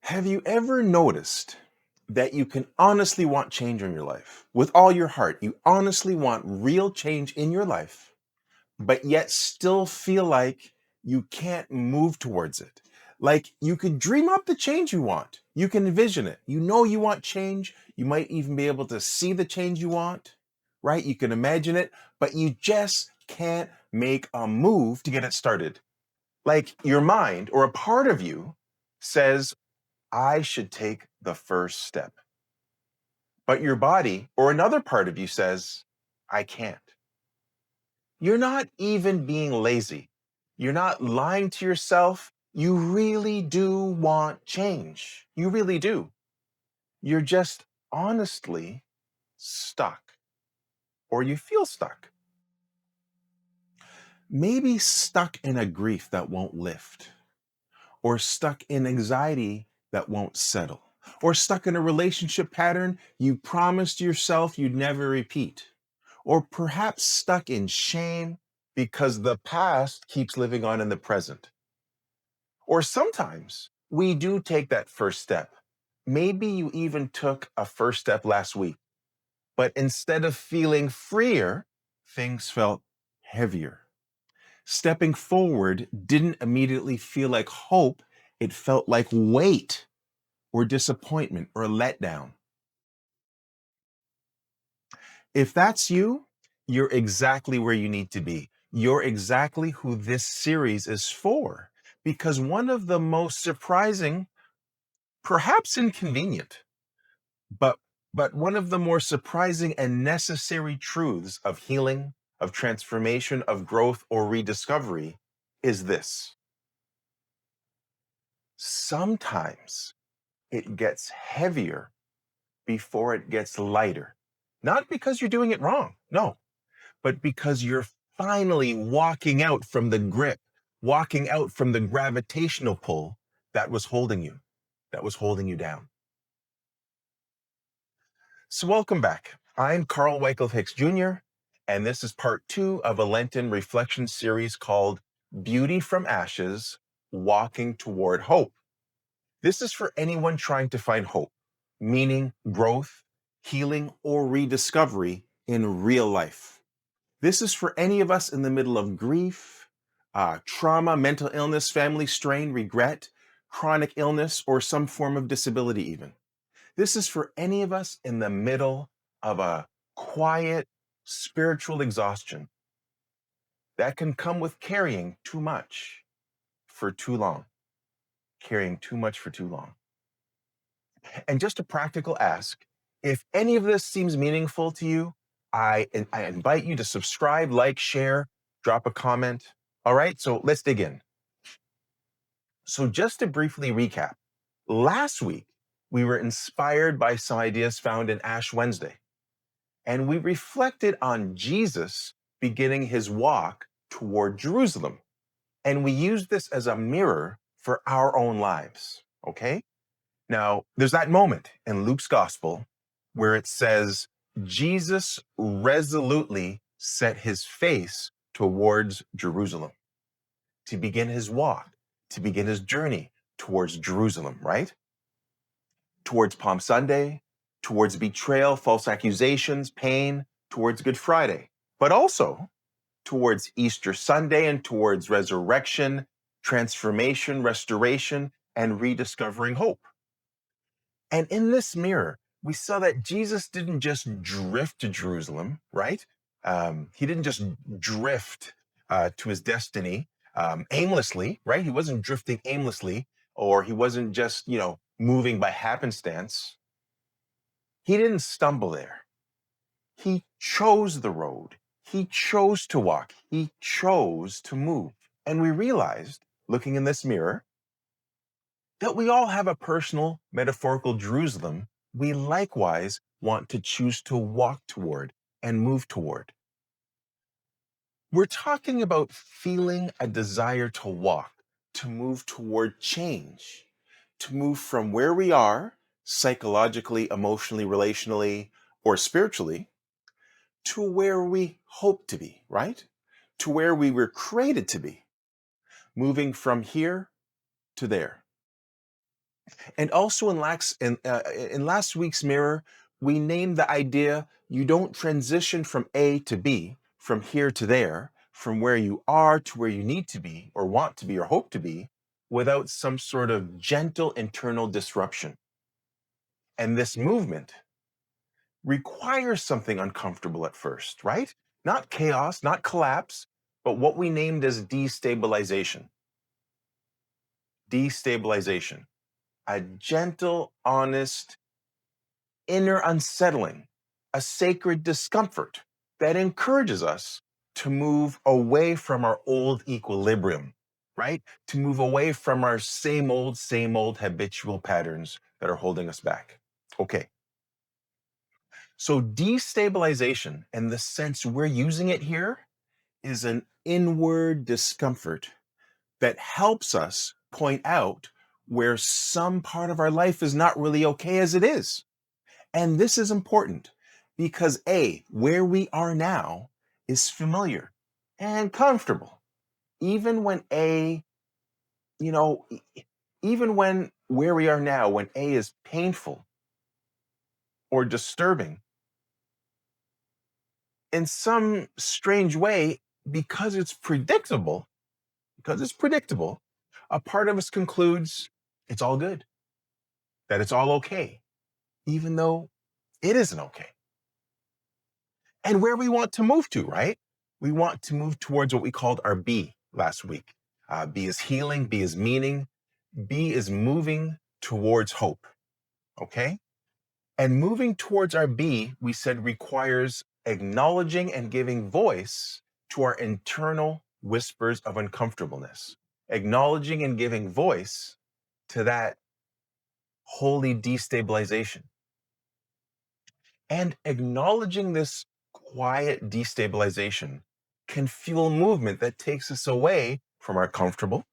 Have you ever noticed that you can honestly want change in your life with all your heart? You honestly want real change in your life, but yet still feel like you can't move towards it. Like you could dream up the change you want. You can envision it. You know you want change. You might even be able to see the change you want, right? You can imagine it, but you just can't make a move to get it started. Like your mind or a part of you says, I should take the first step. But your body or another part of you says, I can't. You're not even being lazy. You're not lying to yourself. You really do want change. You really do. You're just honestly stuck, or you feel stuck. Maybe stuck in a grief that won't lift, or stuck in anxiety that won't settle, or stuck in a relationship pattern you promised yourself you'd never repeat, or perhaps stuck in shame because the past keeps living on in the present. Or sometimes we do take that first step. Maybe you even took a first step last week, but instead of feeling freer, things felt heavier. Stepping forward didn't immediately feel like hope, it felt like weight or disappointment or a letdown. If that's you, you're exactly where you need to be. You're exactly who this series is for. Because one of the most surprising, perhaps inconvenient, but one of the more surprising and necessary truths of healing, of transformation, of growth or rediscovery is this. Sometimes it gets heavier before it gets lighter. Not because you're doing it wrong, no, but because you're finally walking out from the grip, walking out from the gravitational pull that was holding you, down. So, welcome back. I'm Carl Wycliffe Hicks Jr., and this is part 2 of a Lenten reflection series called Beauty from Ashes Walking Toward Hope. This is for anyone trying to find hope, meaning, growth, healing, or rediscovery in real life. This is for any of us in the middle of grief, trauma, mental illness, family strain, regret, chronic illness, or some form of disability, even. This is for any of us in the middle of a quiet spiritual exhaustion that can come with carrying too much for too long, carrying too much for too long. And just a practical ask, if any of this seems meaningful to you, I invite you to subscribe, like, share, drop a comment. All right, so let's dig in. So just to briefly recap, last week we were inspired by some ideas found in Ash Wednesday, and we reflected on Jesus beginning his walk toward Jerusalem. And we used this as a mirror for our own lives, okay? Now, there's that moment in Luke's gospel where it says, Jesus resolutely set his face towards Jerusalem to begin his walk, to begin his journey towards Jerusalem, right? Towards Palm Sunday, towards betrayal, false accusations, pain, towards Good Friday, but also towards Easter Sunday and towards resurrection, transformation, restoration, and rediscovering hope. And in this mirror, we saw that Jesus didn't just drift to Jerusalem, right? He didn't just drift to his destiny aimlessly, right? He wasn't drifting aimlessly, or he wasn't just, moving by happenstance. He didn't stumble there. He chose the road. He chose to walk. He chose to move. And we realized, looking in this mirror, that we all have a personal, metaphorical Jerusalem we likewise want to choose to walk toward and move toward. We're talking about feeling a desire to walk, to move toward change, to move from where we are, psychologically, emotionally, relationally, or spiritually, to where we hope to be, right? To where we were created to be, moving from here to there. And also in last week's mirror, we named the idea you don't transition from A to B, from here to there, from where you are to where you need to be, or want to be, or hope to be, without some sort of gentle internal disruption. And this movement requires something uncomfortable at first, right? Not chaos, not collapse, but what we named as destabilization. Destabilization. A gentle, honest, inner unsettling, a sacred discomfort that encourages us to move away from our old equilibrium, right? To move away from our same old habitual patterns that are holding us back. Okay. So destabilization, and the sense we're using it here, is an inward discomfort that helps us point out where some part of our life is not really okay as it is. And this is important because A, where we are now is familiar and comfortable. Even when A, you know, even when where we are now, when A is painful or disturbing, in some strange way, because it's predictable, a part of us concludes it's all good, that it's all okay, even though it isn't okay. And where we want to move to, right? We want to move towards what we called our B last week. B is healing, B is meaning, B is moving towards hope. Okay. And moving towards our B, we said, requires acknowledging and giving voice to our internal whispers of uncomfortableness, acknowledging and giving voice to that holy destabilization. And acknowledging this quiet destabilization can fuel movement that takes us away from our comfortable,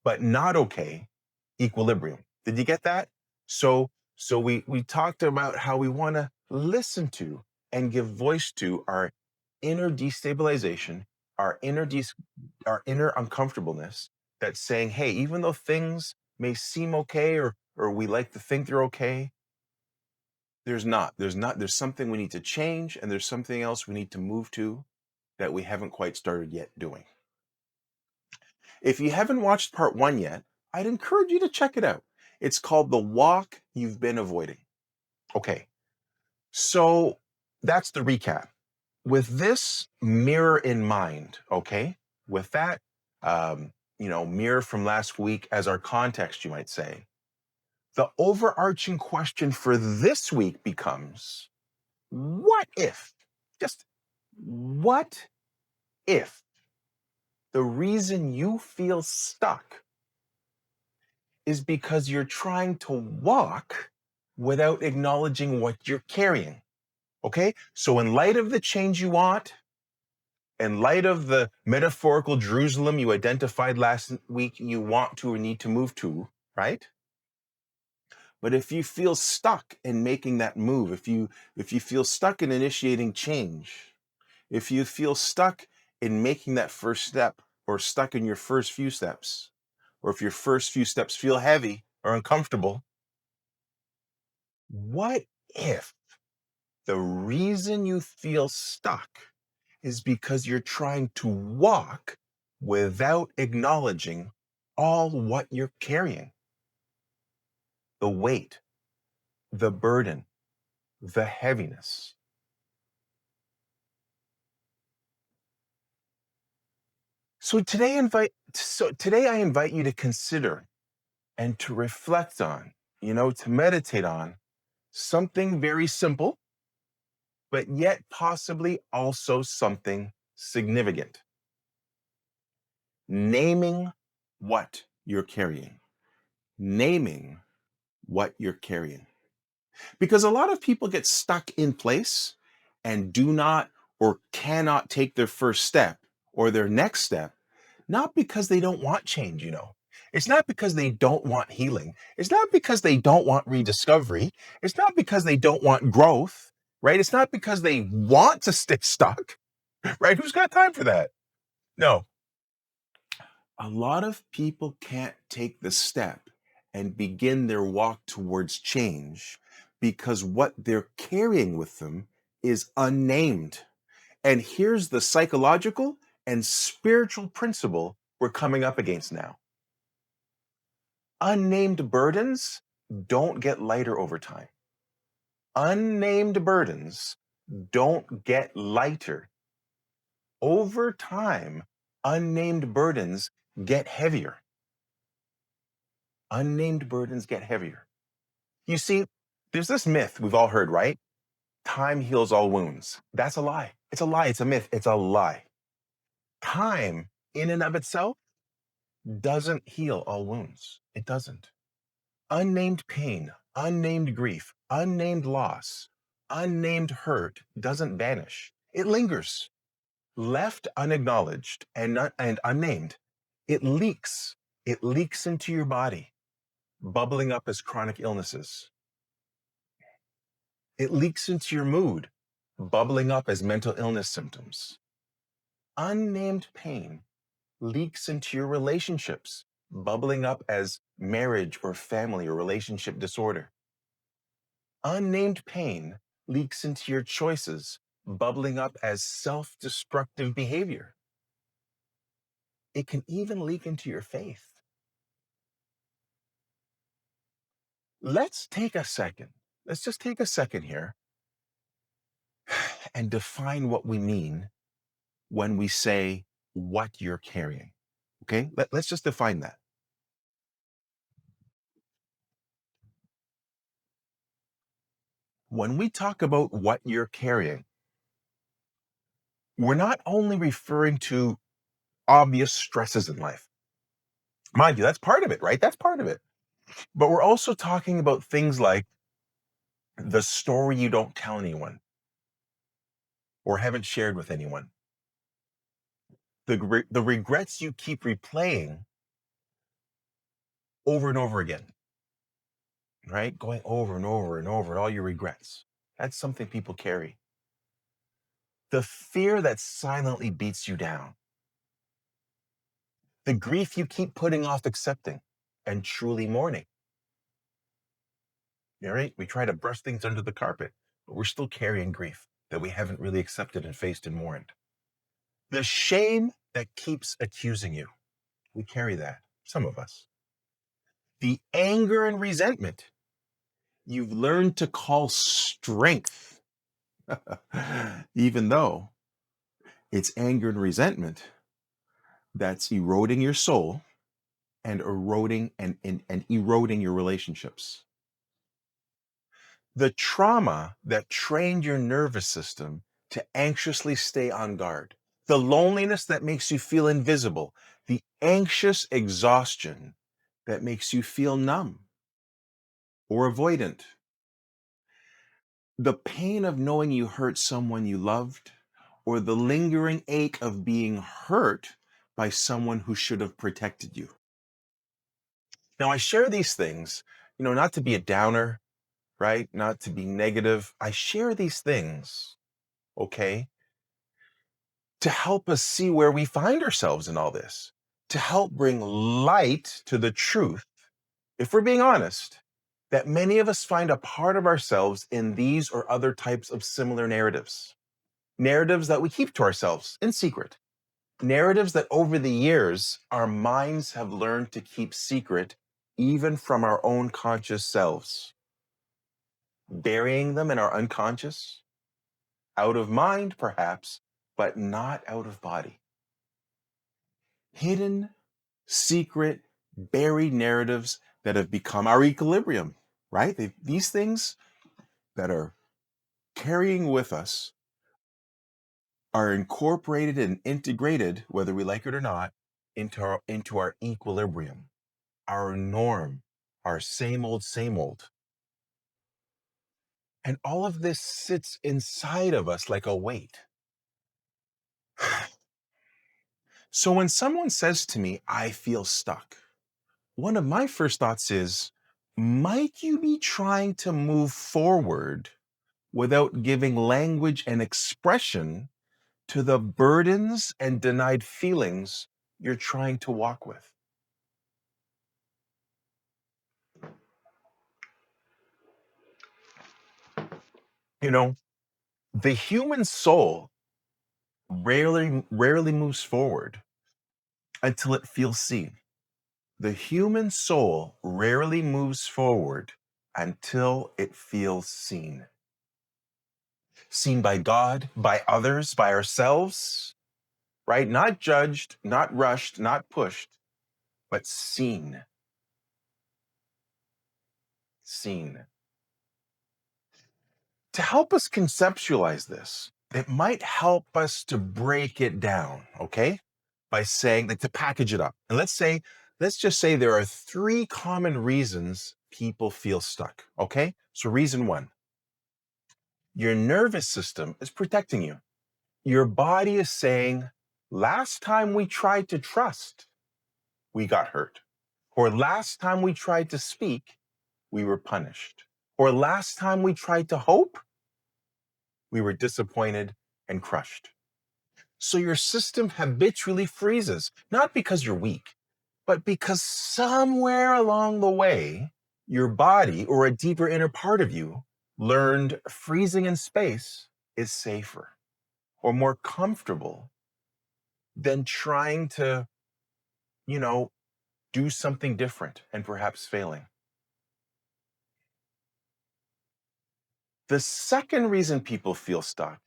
but not okay equilibrium. Did you get that? So we talked about how we want to listen to and give voice to our inner destabilization, our our inner uncomfortableness that's saying, hey, even though things may seem okay or we like to think they're okay, there's something we need to change, and there's something else we need to move to that we haven't quite started yet doing. If you haven't watched part 1 yet, I'd encourage you to check it out. It's called The Walk You've Been Avoiding. Okay, so that's the recap. With this mirror in mind, okay, with that, mirror from last week as our context, you might say, the overarching question for this week becomes, what if, just what if the reason you feel stuck is because you're trying to walk without acknowledging what you're carrying? Okay, so in light of the change you want, in light of the metaphorical Jerusalem you identified last week you want to or need to move to, right? But if you feel stuck in making that move, if you feel stuck in initiating change, if you feel stuck in making that first step, or stuck in your first few steps, or if your first few steps feel heavy or uncomfortable, what if the reason you feel stuck is because you're trying to walk without acknowledging all what you're carrying? The weight, the burden, the heaviness. Today I invite you to consider and to reflect on, to meditate on something very simple, but yet possibly also something significant. Naming what you're carrying. Naming what you're carrying. Because a lot of people get stuck in place and do not or cannot take their first step or their next step, not because they don't want change. It's not because they don't want healing. It's not because they don't want rediscovery. It's not because they don't want growth, right? It's not because they want to stay stuck, right? Who's got time for that? No. A lot of people can't take the step and begin their walk towards change because what they're carrying with them is unnamed. And here's the psychological and spiritual principle we're coming up against now. Unnamed burdens don't get lighter over time. Unnamed burdens don't get lighter. Over time, unnamed burdens get heavier. Unnamed burdens get heavier. You see, there's this myth we've all heard, right? Time heals all wounds. That's a lie. It's a lie. It's a myth. It's a lie. Time, in and of itself, doesn't heal all wounds. It doesn't. Unnamed pain, unnamed grief, unnamed loss, unnamed hurt doesn't vanish. It lingers. Left unacknowledged and unnamed, it leaks. It leaks into your body, bubbling up as chronic illnesses. It leaks into your mood, bubbling up as mental illness symptoms. Unnamed pain leaks into your relationships, bubbling up as marriage or family or relationship disorder. Unnamed pain leaks into your choices, bubbling up as self-destructive behavior. It can even leak into your faith. Let's take a second. Let's just take a second here and define what we mean when we say what you're carrying. Okay? Let's just define that. When we talk about what you're carrying, we're not only referring to obvious stresses in life. Mind you, that's part of it, right? That's part of it. But we're also talking about things like the story you don't tell anyone or haven't shared with anyone, the regrets you keep replaying over and over again, right? Going over and over and over, all your regrets. That's something people carry. The fear that silently beats you down, the grief you keep putting off accepting and truly mourning. All right? We try to brush things under the carpet, but we're still carrying grief that we haven't really accepted and faced and mourned. The shame that keeps accusing you, we carry that, some of us. The anger and resentment you've learned to call strength, even though it's anger and resentment that's eroding your soul and eroding and eroding your relationships. The trauma that trained your nervous system to anxiously stay on guard, the loneliness that makes you feel invisible, the anxious exhaustion that makes you feel numb or avoidant, the pain of knowing you hurt someone you loved, or the lingering ache of being hurt by someone who should have protected you. Now, I share these things, not to be a downer, right? Not to be negative. I share these things, okay, to help us see where we find ourselves in all this, to help bring light to the truth, if we're being honest, that many of us find a part of ourselves in these or other types of similar narratives. Narratives that we keep to ourselves in secret. Narratives that over the years, our minds have learned to keep secret, even from our own conscious selves. Burying them in our unconscious, out of mind perhaps, but not out of body. Hidden, secret, buried narratives that have become our equilibrium, right? These things that are carrying with us are incorporated and integrated, whether we like it or not, into our equilibrium, our norm, our same old, same old. And all of this sits inside of us like a weight. So when someone says to me, I feel stuck, one of my first thoughts is, might you be trying to move forward without giving language and expression to the burdens and denied feelings you're trying to walk with? You know, the human soul rarely moves forward until it feels seen. The human soul rarely moves forward until it feels seen. Seen by God, by others, by ourselves, right? Not judged, not rushed, not pushed, but seen. Seen. To help us conceptualize this, it might help us to break it down, okay? By saying, like, to package it up. And let's just say there are 3 common reasons people feel stuck, okay? So reason 1, your nervous system is protecting you. Your body is saying, last time we tried to trust, we got hurt. Or last time we tried to speak, we were punished. Or last time we tried to hope, we were disappointed and crushed. So your system habitually freezes, not because you're weak, but because somewhere along the way, your body or a deeper inner part of you learned freezing in space is safer or more comfortable than trying to, you know, do something different and perhaps failing. The second reason people feel stuck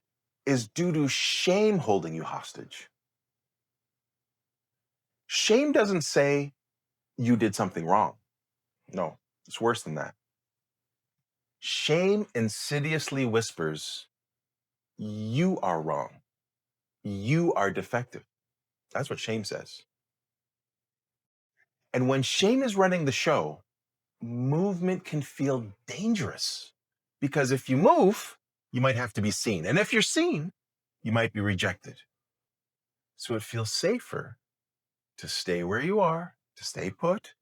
is due to shame holding you hostage. Shame doesn't say you did something wrong. No, it's worse than that. Shame insidiously whispers, you are wrong. You are defective. That's what shame says. And when shame is running the show, movement can feel dangerous because if you move, you might have to be seen. And if you're seen, you might be rejected. So it feels safer to stay where you are, to stay put,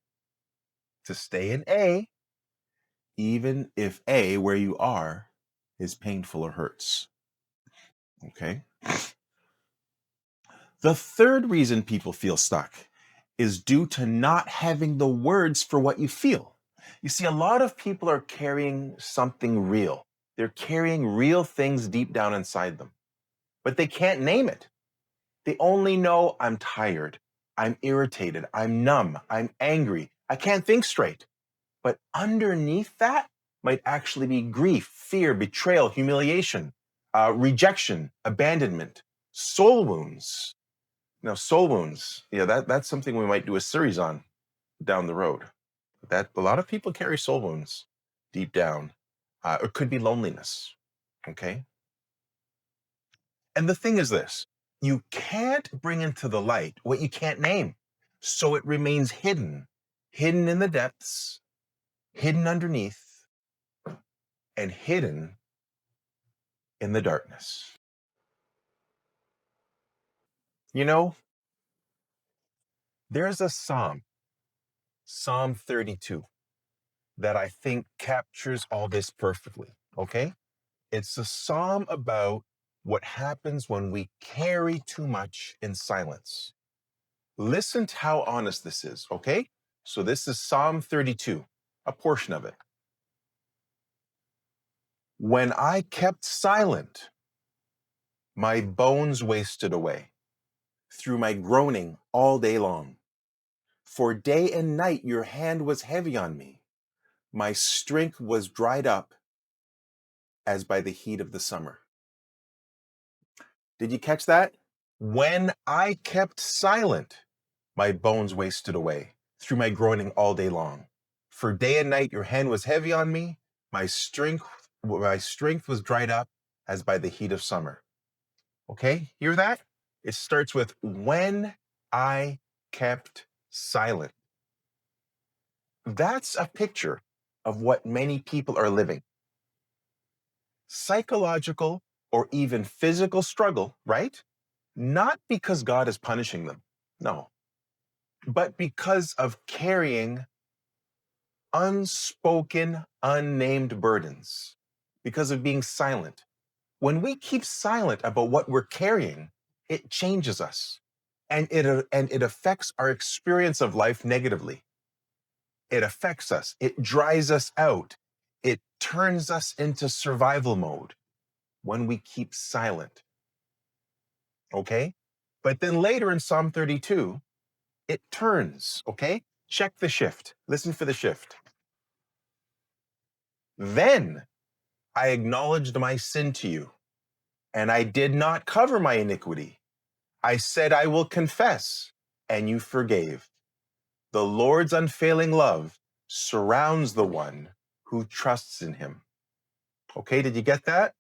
to stay in A, even if A, where you are, is painful or hurts. Okay? The third reason people feel stuck is due to not having the words for what you feel. You see, a lot of people are carrying something real. They're carrying real things deep down inside them, but they can't name it. They only know I'm tired, I'm irritated, I'm numb, I'm angry, I can't think straight. But underneath that might actually be grief, fear, betrayal, humiliation, rejection, abandonment, soul wounds. Now, soul wounds, yeah, that's something we might do a series on down the road. That a lot of people carry soul wounds deep down. It could be loneliness. Okay. And the thing is this, you can't bring into the light what you can't name. So it remains hidden, hidden in the depths, hidden underneath, and hidden in the darkness. You know, there's a psalm, Psalm 32, that I think captures all this perfectly. Okay. It's a psalm about what happens when we carry too much in silence. Listen to how honest this is, okay? So this is Psalm 32, a portion of it. When I kept silent, my bones wasted away through my groaning all day long. For day and night your hand was heavy on me. My strength was dried up as by the heat of the summer. Did you catch that? When I kept silent, my bones wasted away through my groaning all day long. For day and night your hand was heavy on me. My strength was dried up as by the heat of summer. Okay, hear that? It starts with when I kept silent. That's a picture of what many people are living. Psychological or even physical struggle, right? Not because God is punishing them. No, but because of carrying unspoken, unnamed burdens, because of being silent. When we keep silent about what we're carrying, it changes us and it affects our experience of life negatively. It affects us, it dries us out, it turns us into survival mode. when we keep silent. Okay? But then later in Psalm 32, it turns. Okay? Check the shift. Listen for the shift. Then I acknowledged my sin to you, and I did not cover my iniquity. I said, I will confess, and you forgave. The Lord's unfailing love surrounds the one who trusts in him. Okay, did you get that?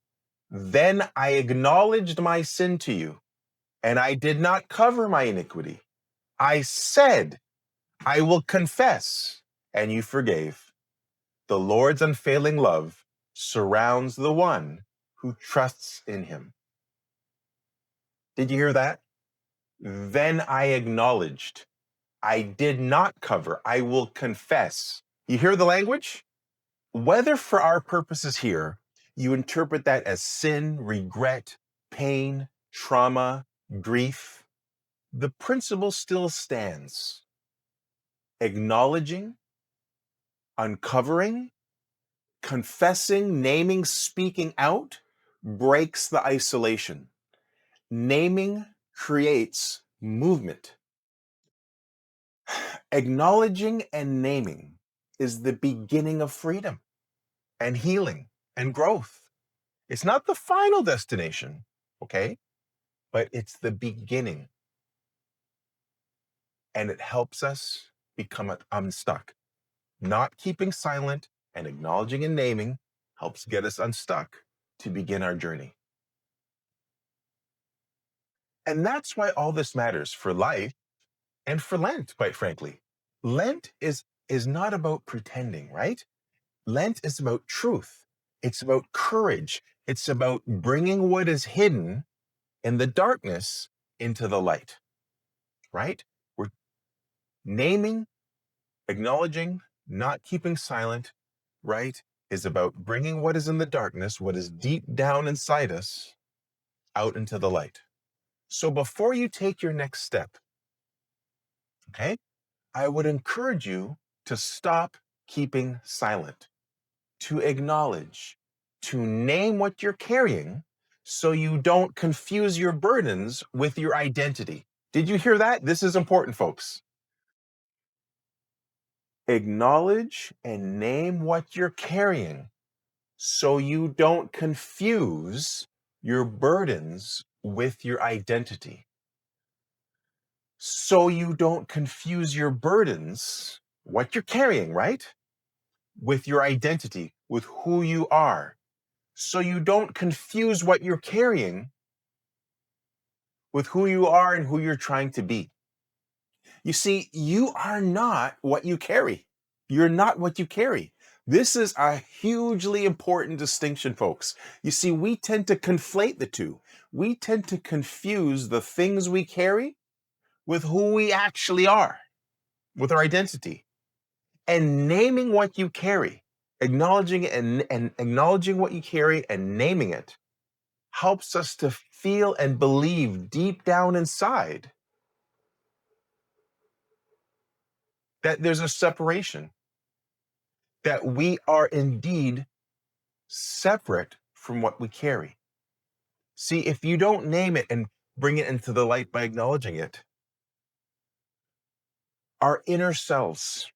Then I acknowledged my sin to you, and I did not cover my iniquity. I said, I will confess, and you forgave. The Lord's unfailing love surrounds the one who trusts in him. Did you hear that? Then I acknowledged. I did not cover. I will confess. You hear the language? Whether for our purposes here, you interpret that as sin, regret, pain, trauma, grief, the principle still stands. Acknowledging, uncovering, confessing, naming, speaking out breaks the isolation. Naming creates movement. Acknowledging and naming is the beginning of freedom and healing and growth. It's not the final destination, okay? But it's the beginning. And it helps us become unstuck. Not keeping silent and acknowledging and naming helps get us unstuck to begin our journey. And that's why all this matters for life and for Lent, quite frankly. Lent is not about pretending, right? Lent is about truth. It's about courage. It's about bringing what is hidden in the darkness into the light, right? We're naming, acknowledging, not keeping silent, right? Is about bringing what is in the darkness, what is deep down inside us, out into the light. So before you take your next step, okay, I would encourage you to stop keeping silent, to acknowledge, to name what you're carrying so you don't confuse your burdens with your identity. Did you hear that? This is important, folks. Acknowledge and name what you're carrying so you don't confuse your burdens with your identity. So you don't confuse your burdens, what you're carrying, right? With your identity, with who you are. So you don't confuse what you're carrying with who you are and who you're trying to be. You see, you are not what you carry. You're not what you carry. This is a hugely important distinction, folks. You see, we tend to conflate the two. We tend to confuse the things we carry with who we actually are, with our identity. And naming what you carry, acknowledging it and acknowledging what you carry and naming it helps us to feel and believe deep down inside that there's a separation, that we are indeed separate from what we carry. See, if you don't name it and bring it into the light by acknowledging it, our inner selves,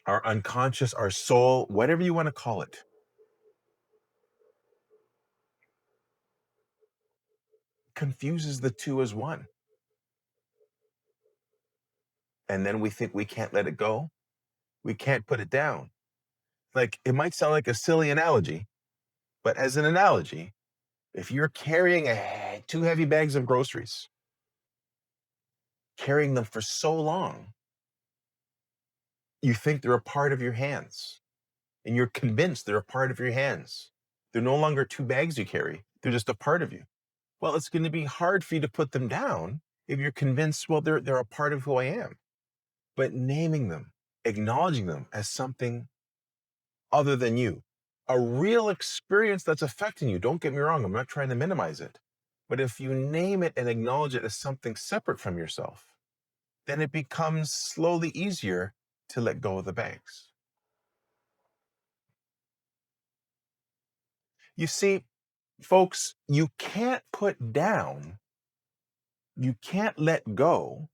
our unconscious, our soul, whatever you want to call it, confuses the two as one. And then we think we can't let it go. We can't put it down. Like, it might sound like a silly analogy, but as an analogy, if you're carrying two heavy bags of groceries, carrying them for so long, you think they're a part of your hands, and you're convinced they're a part of your hands. They're no longer two bags you carry. They're just a part of you. Well, it's going to be hard for you to put them down if you're convinced, well, they're a part of who I am. But naming them, acknowledging them as something other than you, a real experience that's affecting you. Don't get me wrong, I'm not trying to minimize it. But if you name it and acknowledge it as something separate from yourself, then it becomes slowly easier to let go of the bags. You see, Folks, you can't put down, you can't let go,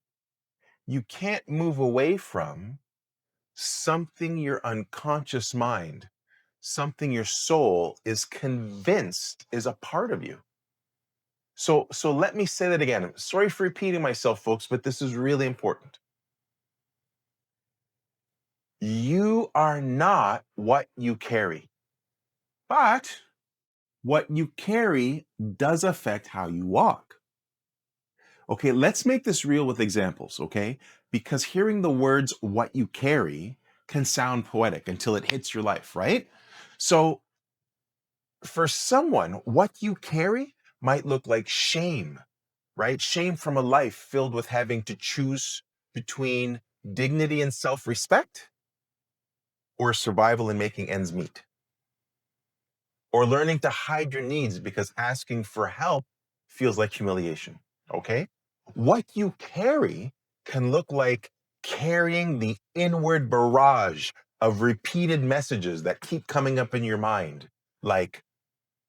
you can't move away from something your unconscious mind, something your soul is convinced is a part of you. So let me say that again. I'm sorry for repeating myself, folks, but this is really important. You are not what you carry, but what you carry does affect how you walk. Okay, let's make this real with examples, okay? Because hearing the words what you carry can sound poetic until it hits your life, right? So for someone, what you carry might look like shame, right? Shame from a life filled with having to choose between dignity and self respect or survival and making ends meet, or learning to hide your needs because asking for help feels like humiliation. Okay. What you carry can look like carrying the inward barrage of repeated messages that keep coming up in your mind, like,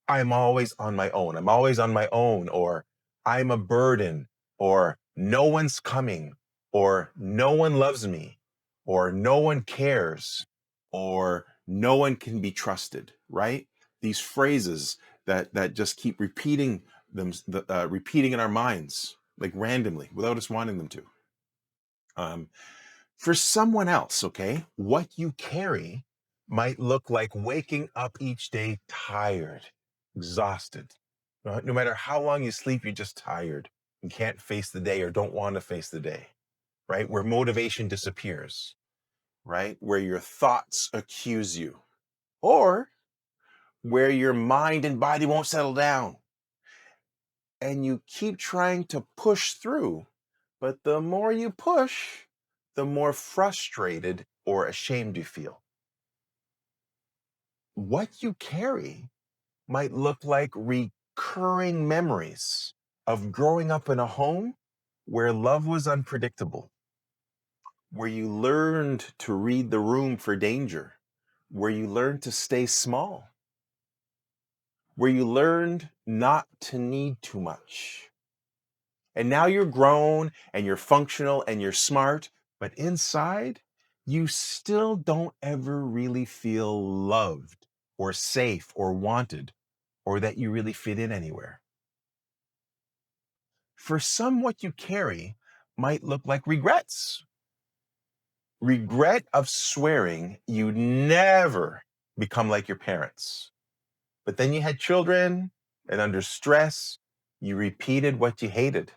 I'm always on my own. I'm always on my own, or I'm a burden, or no one's coming, or no one loves me, or no one cares, or no one can be trusted, right? These phrases that just keep repeating repeating in our minds, like randomly, without us wanting them to. Um, for someone else, okay, what you carry might look like waking up each day tired, exhausted. No matter how long you sleep, you're just tired. You can't face the day or don't want to face the day, right? Where motivation disappears, right? Where your thoughts accuse you, or where your mind and body won't settle down. And you keep trying to push through, but the more you push, the more frustrated or ashamed you feel. What you carry might look like recurring memories of growing up in a home where love was unpredictable, where you learned to read the room for danger, where you learned to stay small, where you learned not to need too much. And now you're grown and you're functional and you're smart, but inside, you still don't ever really feel loved or safe or wanted or that you really fit in anywhere. For some, what you carry might look like regrets. Regret of swearing you'd never become like your parents. But then you had children, and under stress, you repeated what you hated,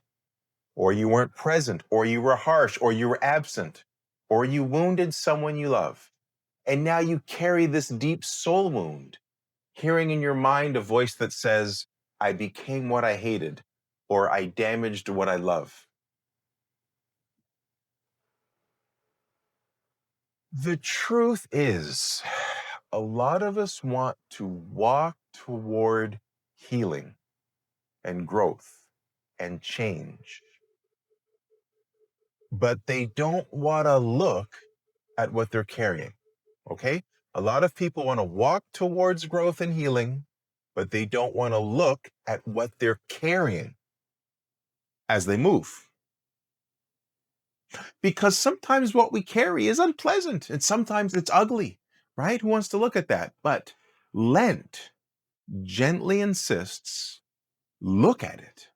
or you weren't present, or you were harsh, or you were absent, or you wounded someone you love. And now you carry this deep soul wound, hearing in your mind a voice that says, I became what I hated, or I damaged what I love. The truth is, a lot of us want to walk toward healing and growth and change, but they don't want to look at what they're carrying. Okay? A lot of people want to walk towards growth and healing, but they don't want to look at what they're carrying as they move. Because sometimes what we carry is unpleasant and sometimes it's ugly, right? Who wants to look at that? But Lent gently insists, look at it,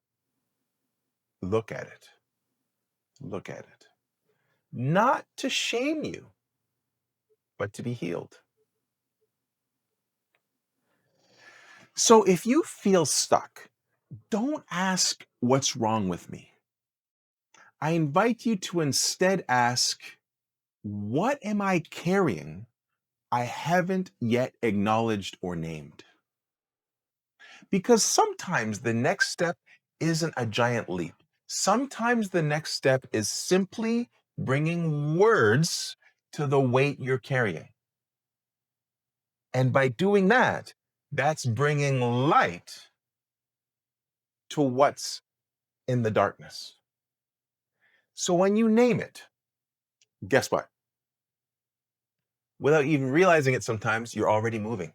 look at it, look at it. Not to shame you, but to be healed. So if you feel stuck, don't ask what's wrong with me. I invite you to instead ask, what am I carrying I haven't yet acknowledged or named? Because sometimes the next step isn't a giant leap. Sometimes the next step is simply bringing words to the weight you're carrying. And by doing that, that's bringing light to what's in the darkness. So when you name it, guess what? Without even realizing it, sometimes you're already moving.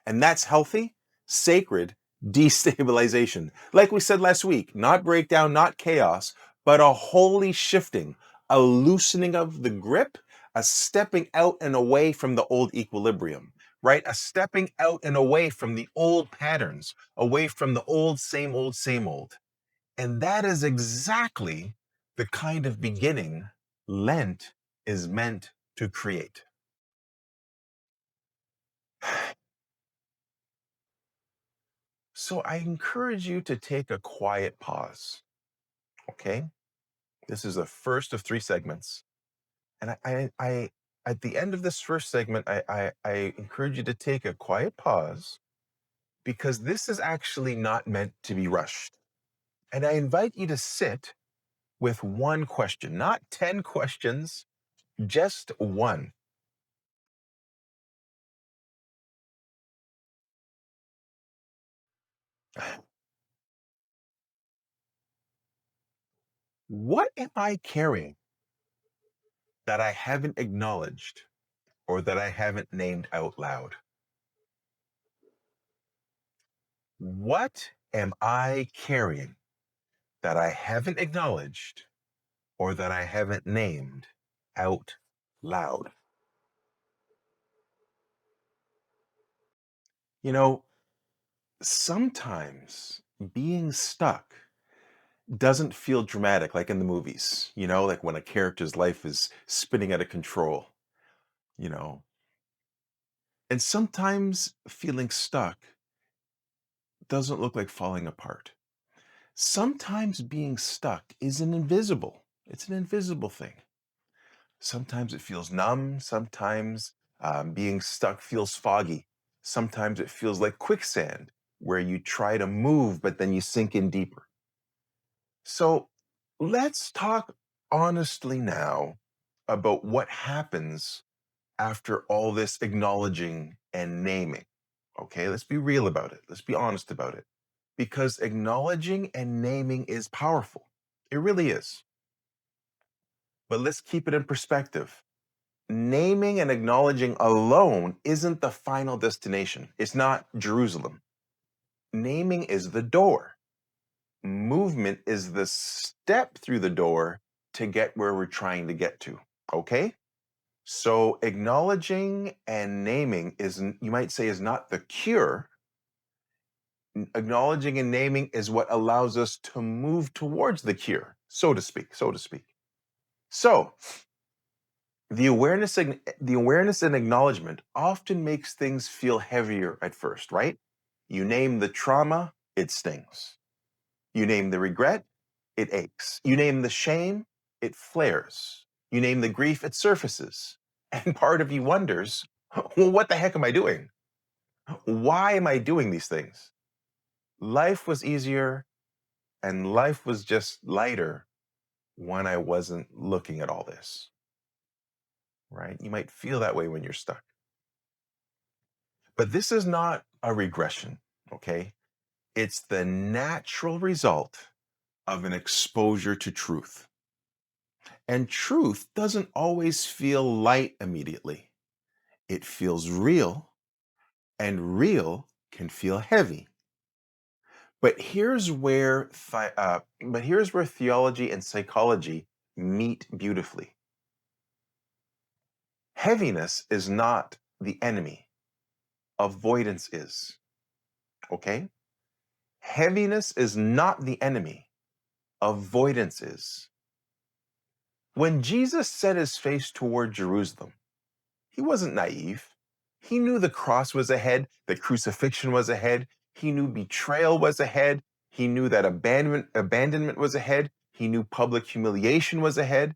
And that's healthy, sacred destabilization. Like we said last week, not breakdown, not chaos, but a holy shifting, a loosening of the grip, a stepping out and away from the old equilibrium, right? A stepping out and away from the old patterns, away from the old, same old, same old. And that is exactly the kind of beginning Lent is meant to create. So I encourage you to take a quiet pause, okay? This is the first of 3 segments. And I at the end of this first segment, I encourage you to take a quiet pause because this is actually not meant to be rushed. And I invite you to sit with one question, not 10 questions, just one. What am I carrying that I haven't acknowledged or that I haven't named out loud? What am I carrying that I haven't acknowledged or that I haven't named out loud? You know, sometimes being stuck doesn't feel dramatic like in the movies, like when a character's life is spinning out of control, you know. And sometimes feeling stuck doesn't look like falling apart. Sometimes being stuck is it's an invisible thing. Sometimes it feels numb. Sometimes being stuck feels foggy. Sometimes it feels like quicksand, where you try to move, but then you sink in deeper. So let's talk honestly now about what happens after all this acknowledging and naming. Okay, let's be real about it. Let's be honest about it. Because acknowledging and naming is powerful. It really is. But let's keep it in perspective. Naming and acknowledging alone isn't the final destination. It's not Jerusalem. Naming is the door. Movement is the step through the door to get where we're trying to get to. Okay? So acknowledging and naming you might say, is not the cure. Acknowledging and naming is what allows us to move towards the cure, so to speak, so to speak. So the awareness and acknowledgement often makes things feel heavier at first, right? You name the trauma, it stings. You name the regret, it aches. You name the shame, it flares. You name the grief, it surfaces. And part of you wonders, well, what the heck am I doing? Why am I doing these things? Life was easier and life was just lighter when I wasn't looking at all this, right? You might feel that way when you're stuck. But this is not a regression, okay? It's the natural result of an exposure to truth. And truth doesn't always feel light immediately. It feels real, and real can feel heavy. But here's where theology and psychology meet beautifully. Heaviness is not the enemy. Avoidance is. Okay? Heaviness is not the enemy. Avoidance is. When Jesus set his face toward Jerusalem, he wasn't naive. He knew the cross was ahead, the crucifixion was ahead, he knew betrayal was ahead, he knew that abandonment was ahead, he knew public humiliation was ahead.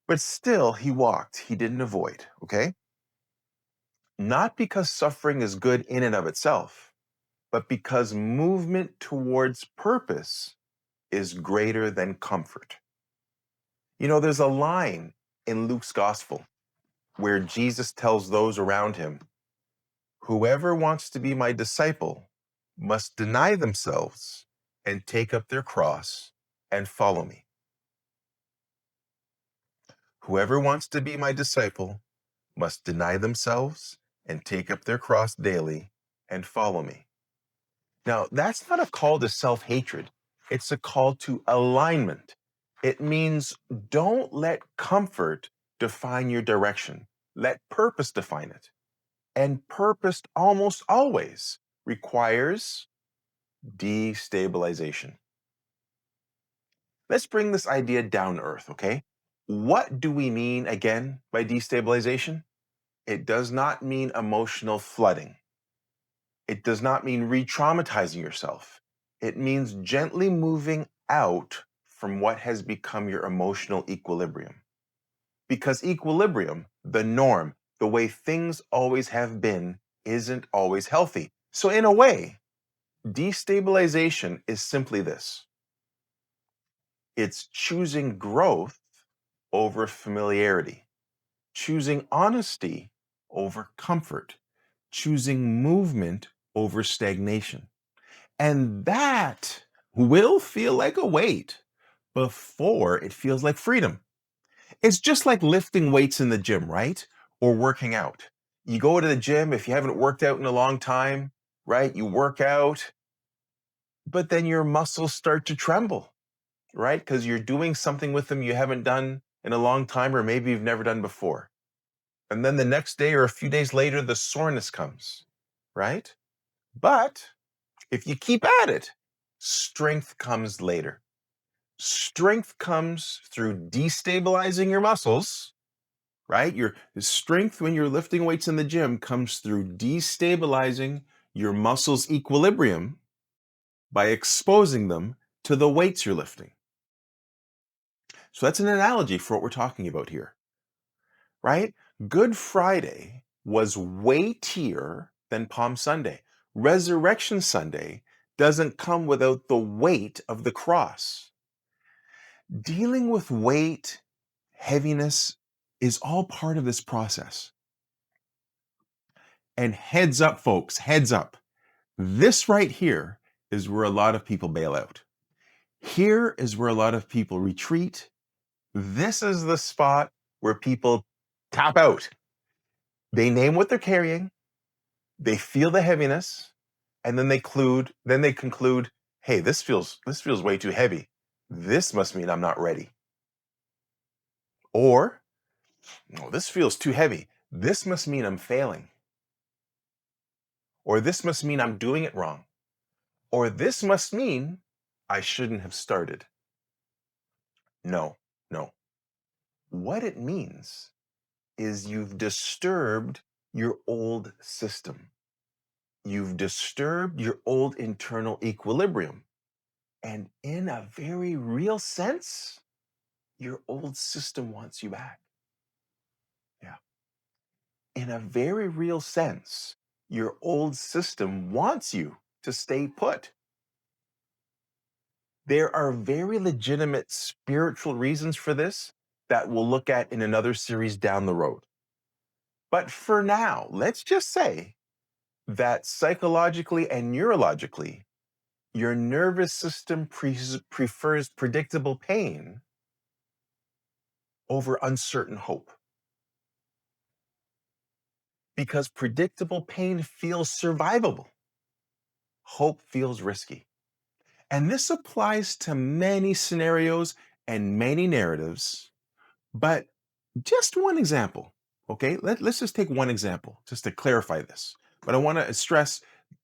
But still, he walked, he didn't avoid, okay? Not because suffering is good in and of itself, but because movement towards purpose is greater than comfort. There's a line in Luke's gospel where Jesus tells those around him, whoever wants to be my disciple must deny themselves and take up their cross and follow me. Whoever wants to be my disciple must deny themselves and take up their cross daily and follow me. Now, that's not a call to self-hatred. It's a call to alignment. It means don't let comfort define your direction. Let purpose define it. And purpose almost always requires destabilization. Let's bring this idea down to earth, okay? What do we mean again by destabilization? It does not mean emotional flooding. It does not mean re-traumatizing yourself. It means gently moving out from what has become your emotional equilibrium. Because equilibrium, the norm, the way things always have been, isn't always healthy. So in a way, destabilization is simply this. It's choosing growth over familiarity, choosing honesty over comfort, choosing movement over stagnation. And that will feel like a weight before it feels like freedom. It's just like lifting weights in the gym, right? Or working out. You go to the gym if you haven't worked out in a long time, right? You work out, but then your muscles start to tremble, right? Because you're doing something with them you haven't done in a long time, or maybe you've never done before. And then the next day or a few days later, the soreness comes, right? But if you keep at it, strength comes later. Strength comes through destabilizing your muscles, right? Your strength when you're lifting weights in the gym comes through destabilizing your muscles' equilibrium by exposing them to the weights you're lifting. So that's an analogy for what we're talking about here, right? Good Friday was weightier than Palm Sunday. Resurrection Sunday doesn't come without the weight of the cross. Dealing with weight, heaviness is all part of this process. And heads up, folks, heads up. This right here is where a lot of people bail out. Here is where a lot of people retreat. This is the spot where people tap out. They name what they're carrying, they feel the heaviness, and then they conclude, hey, this feels way too heavy. This must mean I'm not ready. Or, no, this feels too heavy. This must mean I'm failing. Or this must mean I'm doing it wrong. Or this must mean I shouldn't have started. No, no. What it means is you've disturbed your old system. You've disturbed your old internal equilibrium. And in a very real sense, your old system wants you back. Yeah. In a very real sense, your old system wants you to stay put. There are very legitimate spiritual reasons for this that we'll look at in another series down the road. But for now, let's just say that psychologically and neurologically, your nervous system prefers predictable pain over uncertain hope. Because predictable pain feels survivable. Hope feels risky. And this applies to many scenarios and many narratives, but just one example, okay? Let's just take one example just to clarify this. But I want to stress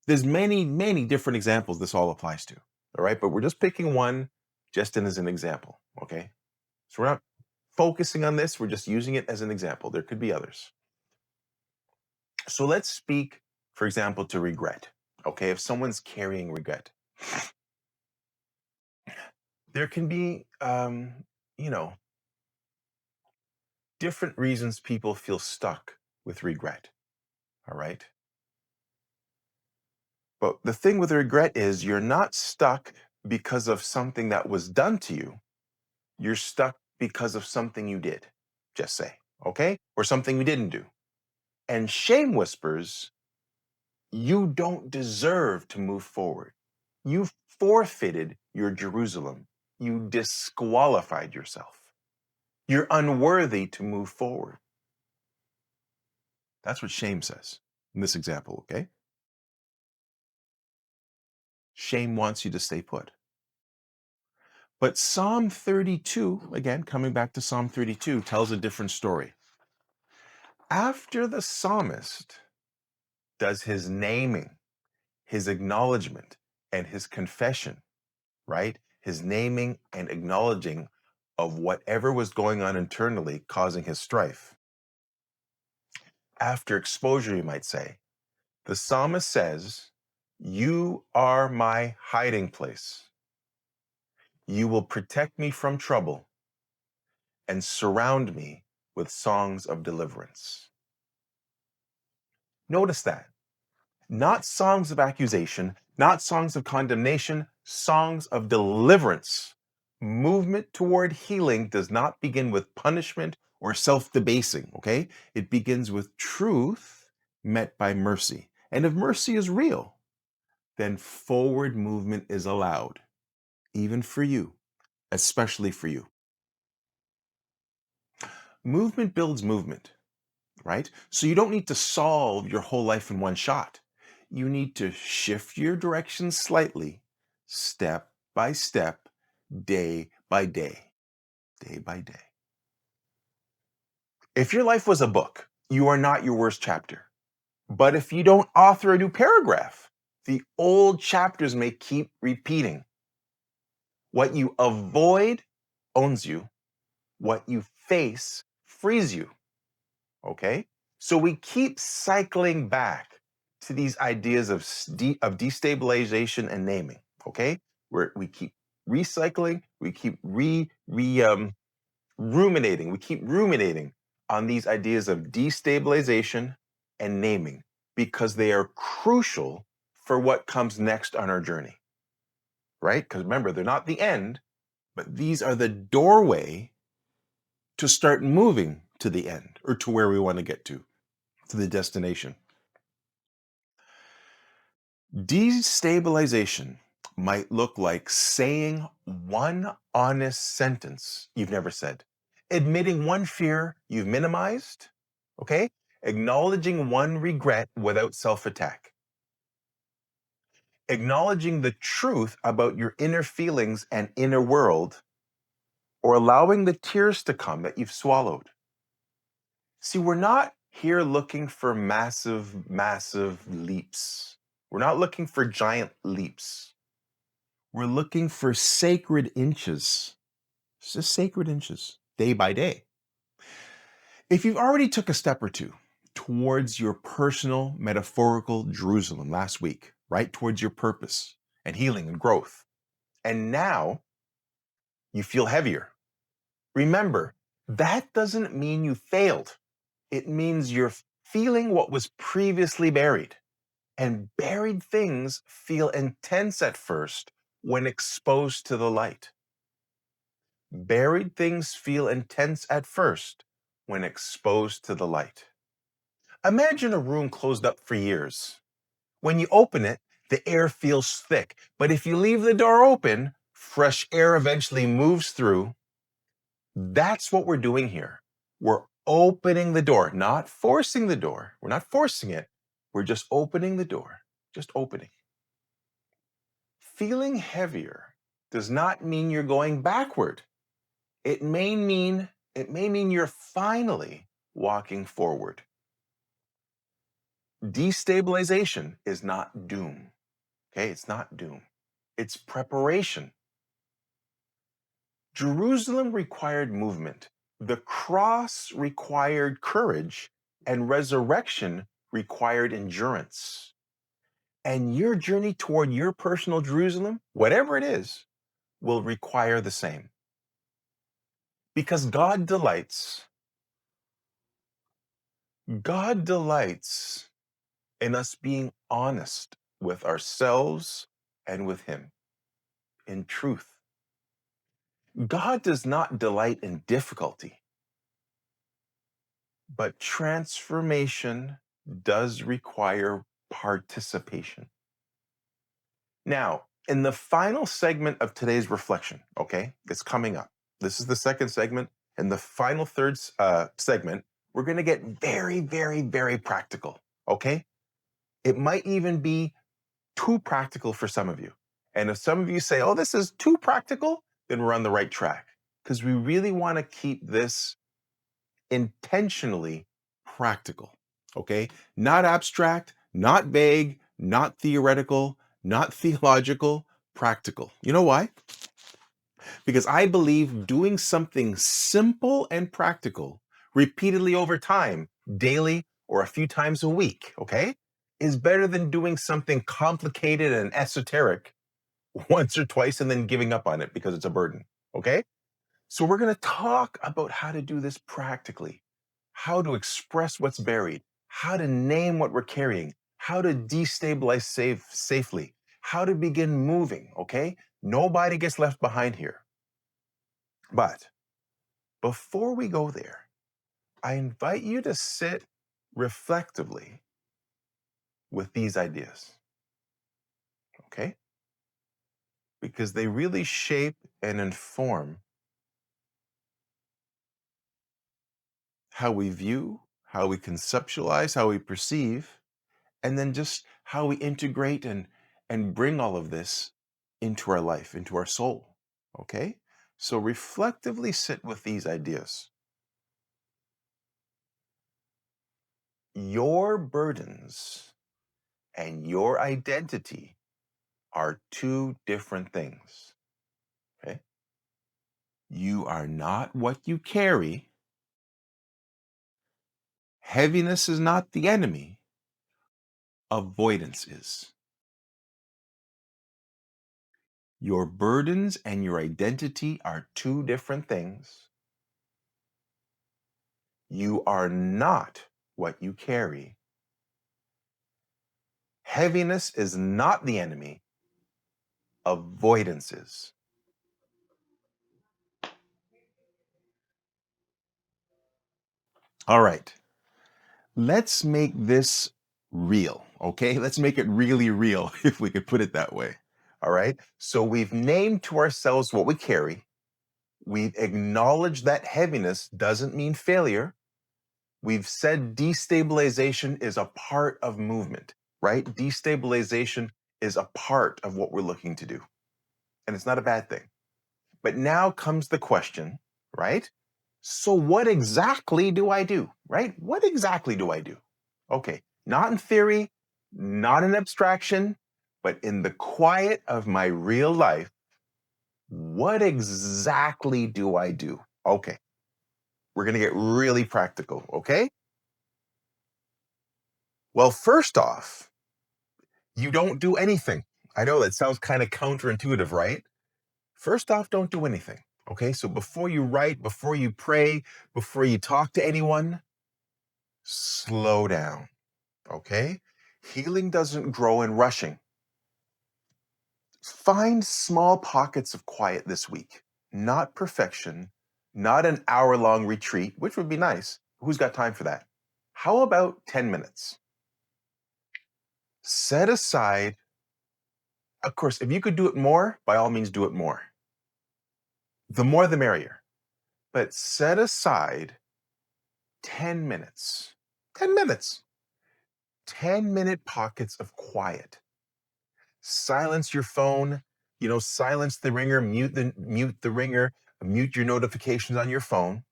there's many, many different examples this all applies to, all right? But we're just picking one just as an example, okay? So we're not focusing on this, we're just using it as an example. There could be others. So let's speak, for example, to regret, okay? If someone's carrying regret, there can be, different reasons people feel stuck with regret, all right? But the thing with regret is you're not stuck because of something that was done to you. You're stuck because of something you did, just say, okay? Or something you didn't do. And shame whispers, you don't deserve to move forward. You forfeited your Jerusalem. You disqualified yourself. You're unworthy to move forward. That's what shame says in this example, okay? Shame wants you to stay put. But Psalm 32, again, coming back to Psalm 32, tells a different story. After the psalmist does his naming, his acknowledgement, and his confession, right? His naming and acknowledging of whatever was going on internally causing his strife. After exposure, you might say, the psalmist says, "You are my hiding place. You will protect me from trouble and surround me with songs of deliverance." Notice that. Not songs of accusation, not songs of condemnation, songs of deliverance. Movement toward healing does not begin with punishment or self-debasing, okay? It begins with truth met by mercy. And if mercy is real, then forward movement is allowed, even for you, especially for you. Movement builds movement, right? So you don't need to solve your whole life in one shot. You need to shift your direction slightly, step by step, day by day, day by day. If your life was a book, you are not your worst chapter. But if you don't author a new paragraph, the old chapters may keep repeating. What you avoid owns you. What you face frees you. Okay? So we keep cycling back to these ideas of destabilization and naming. Okay? We keep recycling, we keep ruminating, we keep ruminating on these ideas of destabilization and naming because they are crucial for what comes next on our journey. Right? Because remember, they're not the end, but these are the doorway to start moving to the end or to where we want to get to the destination. Destabilization might look like saying one honest sentence you've never said, admitting one fear you've minimized, okay? Acknowledging one regret without self-attack, acknowledging the truth about your inner feelings and inner world, or allowing the tears to come that you've swallowed. See, we're not here looking for massive, massive leaps. We're not looking for giant leaps. We're looking for sacred inches. It's just sacred inches, day by day. If you've already took a step or two towards your personal metaphorical Jerusalem last week, right? Towards your purpose and healing and growth, and now you feel heavier, remember, that doesn't mean you failed. It means you're feeling what was previously buried. And buried things feel intense at first when exposed to the light. Buried things feel intense at first when exposed to the light. Imagine a room closed up for years. When you open it, the air feels thick. But if you leave the door open, fresh air eventually moves through. That's what we're doing here. We're opening the door, not forcing the door. We're not forcing it. We're just opening the door, just opening. Feeling heavier does not mean you're going backward. It may mean you're finally walking forward. Destabilization is not doom. Okay, it's not doom. It's preparation. Jerusalem required movement. The cross required courage, and resurrection required endurance. And your journey toward your personal Jerusalem, whatever it is, will require the same. Because God delights in us being honest with ourselves and with Him in truth. God does not delight in difficulty, but transformation does require participation. Now, in the final segment of today's reflection, okay, it's coming up. This is the second segment. In the final third segment, we're going to get very, very, very practical, okay? It might even be too practical for some of you. And if some of you say, oh, this is too practical, then we're on the right track, because we really want to keep this intentionally practical, okay? Not abstract, not vague, not theoretical, not theological, practical. You know why? Because I believe doing something simple and practical repeatedly over time, daily or a few times a week, okay, is better than doing something complicated and esoteric once or twice and then giving up on it because it's a burden, okay? So we're going to talk about how to do this practically, how to express what's buried, how to name what we're carrying, how to destabilize safely, how to begin moving, okay? Nobody gets left behind here. But before we go there, I invite you to sit reflectively with these ideas, okay? Because they really shape and inform how we view, how we conceptualize, how we perceive, and then just how we integrate and bring all of this into our life, into our soul, okay? So reflectively sit with these ideas. Your burdens and your identity are two different things, okay? You are not what you carry. Heaviness is not the enemy. Avoidance is. Your burdens and your identity are two different things. You are not what you carry. Heaviness is not the enemy. Avoidance is. All right. Let's make this real, okay? Let's make it really real, if we could put it that way. All right. So we've named to ourselves what we carry. We've acknowledged that heaviness doesn't mean failure. We've said destabilization is a part of movement, right? Destabilization is a part of what we're looking to do. And it's not a bad thing. But now comes the question, right? So what exactly do I do, right? What exactly do I do? Okay, not in theory, not in abstraction, but in the quiet of my real life, what exactly do I do? Okay, we're going to get really practical, okay? Well, first off, you don't do anything. I know that sounds kind of counterintuitive, right? First off, don't do anything, okay? So before you write, before you pray, before you talk to anyone, slow down, okay? Healing doesn't grow in rushing. Find small pockets of quiet this week, not perfection, not an hour-long retreat, which would be nice. Who's got time for that? How about 10 minutes? Set aside, of course, if you could do it more, by all means, do it more. The more, the merrier. But set aside 10 minutes. 10 minutes. 10-minute pockets of quiet. Silence your phone, silence the ringer, mute the ringer, mute your notifications on your phone.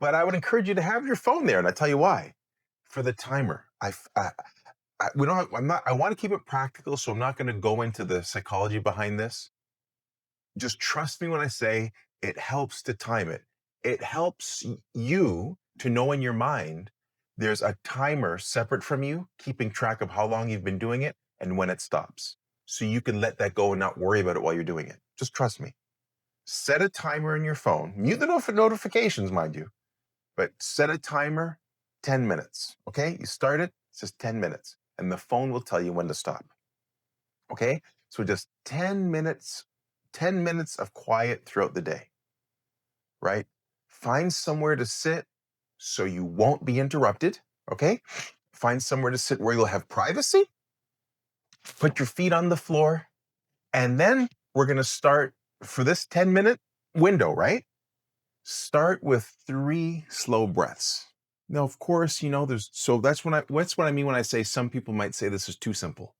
But I would encourage you to have your phone there, and I tell you why. For the timer. We don't. I'm not. I want to keep it practical, so I'm not going to go into the psychology behind this. Just trust me when I say it helps to time it. It helps you to know in your mind there's a timer separate from you, keeping track of how long you've been doing it and when it stops. So you can let that go and not worry about it while you're doing it. Just trust me. Set a timer in your phone. Mute the notifications, mind you, but set a timer 10 minutes. Okay? You start it, it's just 10 minutes, and the phone will tell you when to stop. Okay? So just 10 minutes, 10 minutes of quiet throughout the day, right? Find somewhere to sit so you won't be interrupted. Okay? Find somewhere to sit where you'll have privacy. Put your feet on the floor. And then we're going to start for this 10-minute window, right? Start with 3 slow breaths. Now, of course, that's what I mean when I say some people might say this is too simple.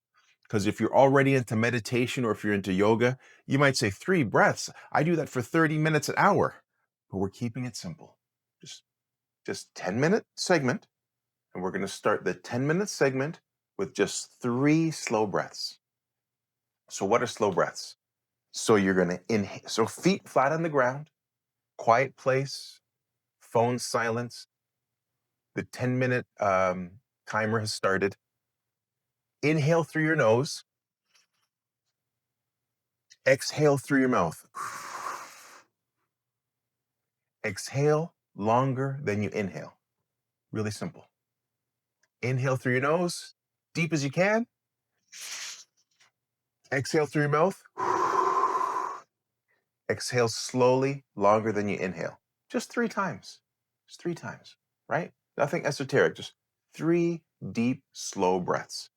Because if you're already into meditation or if you're into yoga, you might say 3 breaths. I do that for 30 minutes an hour. But we're keeping it simple. Just 10-minute segment. And we're going to start the 10-minute segment with just 3 slow breaths. So what are slow breaths? So you're going to inhale. So feet flat on the ground, quiet place, phone silence. The 10-minute timer has started. Inhale through your nose. Exhale through your mouth. Exhale longer than you inhale. Really simple. Inhale through your nose, deep as you can. Exhale through your mouth. Exhale slowly, longer than you inhale. Just 3 times. Just 3 times, right? Nothing esoteric, just 3 deep, slow breaths.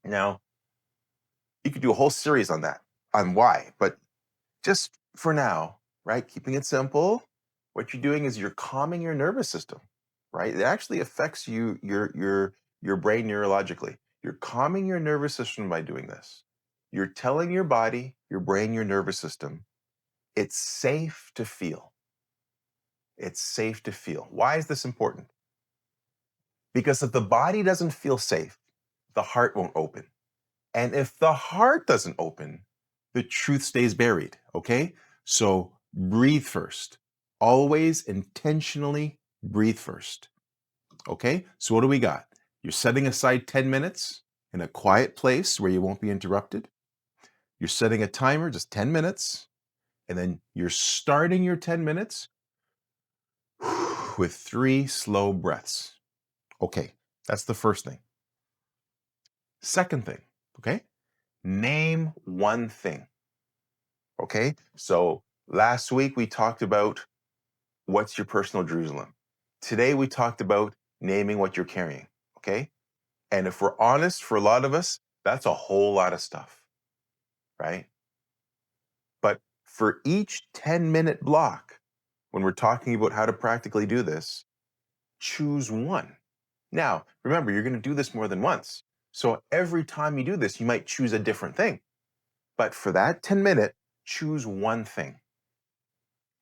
Now, you could do a whole series on that, on why, but just for now, right? Keeping it simple, what you're doing is you're calming your nervous system, right? It actually affects your brain neurologically. You're calming your nervous system by doing this. You're telling your body, your brain, your nervous system, it's safe to feel. It's safe to feel. Why is this important? Because if the body doesn't feel safe, the heart won't open. And if the heart doesn't open, the truth stays buried, okay? So breathe first. Always intentionally breathe first, okay? So what do we got? You're setting aside 10 minutes in a quiet place where you won't be interrupted. You're setting a timer, just 10 minutes, and then you're starting your 10 minutes with 3 slow breaths. Okay, that's the first thing. Second thing, okay? Name one thing. Okay, so last week we talked about what's your personal Jerusalem. Today we talked about naming what you're carrying. Okay, and if we're honest, for a lot of us, that's a whole lot of stuff, right? But for each 10-minute block, when we're talking about how to practically do this, choose one. Now, remember, you're going to do this more than once. So every time you do this, you might choose a different thing. But for that 10-minute, choose one thing.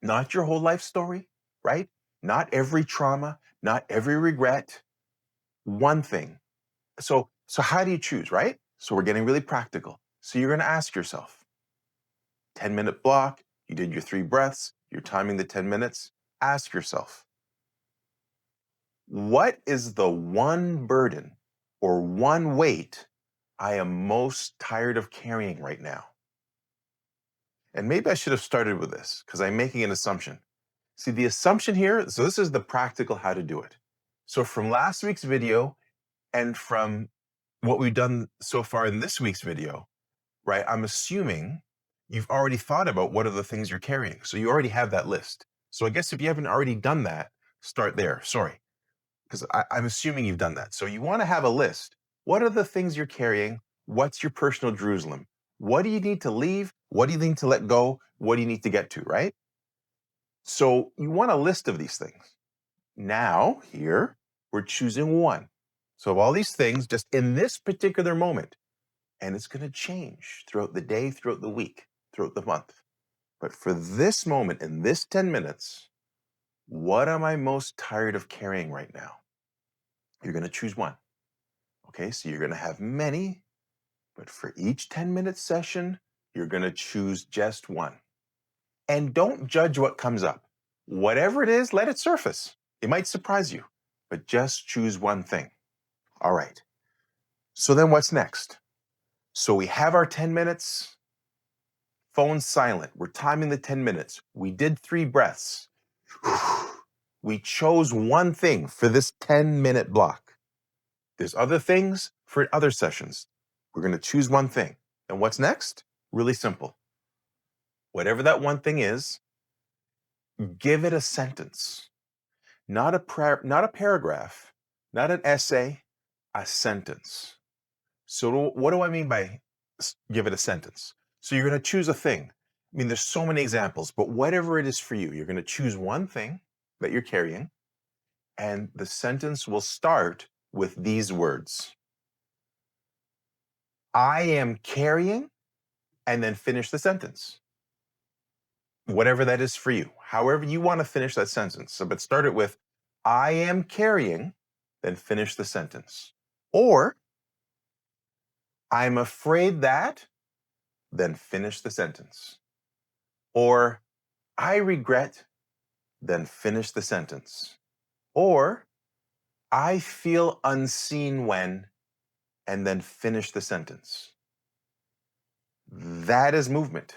Not your whole life story, right? Not every trauma, not every regret. One thing. So how do you choose, right? So we're getting really practical. So you're going to ask yourself, 10-minute block, you did your 3 breaths, you're timing the 10 minutes. Ask yourself, what is the one burden or one weight I am most tired of carrying right now? And maybe I should have started with this because I'm making an assumption. See, the assumption here, so this is the practical how to do it. So from last week's video and from what we've done so far in this week's video, right, I'm assuming you've already thought about what are the things you're carrying. So you already have that list. So I guess if you haven't already done that, start there. Sorry, because I'm assuming you've done that. So you want to have a list. What are the things you're carrying? What's your personal Jerusalem? What do you need to leave? What do you need to let go? What do you need to get to, right? So you want a list of these things. Now, here, we're choosing one. So of all these things, just in this particular moment, and it's going to change throughout the day, throughout the week, throughout the month. But for this moment, in this 10 minutes, what am I most tired of carrying right now? You're going to choose one. Okay, so you're going to have many, but for each 10-minute session, you're going to choose just one. And don't judge what comes up. Whatever it is, let it surface. It might surprise you, but just choose one thing. All right. So then what's next? So we have our 10 minutes, phone silent. We're timing the 10 minutes. We did 3 breaths. We chose one thing for this 10-minute block. There's other things for other sessions. We're going to choose one thing. And what's next? Really simple. Whatever that one thing is, give it a sentence. Not a paragraph, not an essay, a sentence. So what do I mean by give it a sentence? So you're going to choose a thing. I mean, there's so many examples, but whatever it is for you, you're going to choose one thing that you're carrying, and the sentence will start with these words. I am carrying, and then finish the sentence. Whatever that is for you, however you want to finish that sentence. So, but start it with, I am carrying, then finish the sentence. Or, I'm afraid that, then finish the sentence. Or, I regret, then finish the sentence. Or, I feel unseen when, and then finish the sentence. That is movement.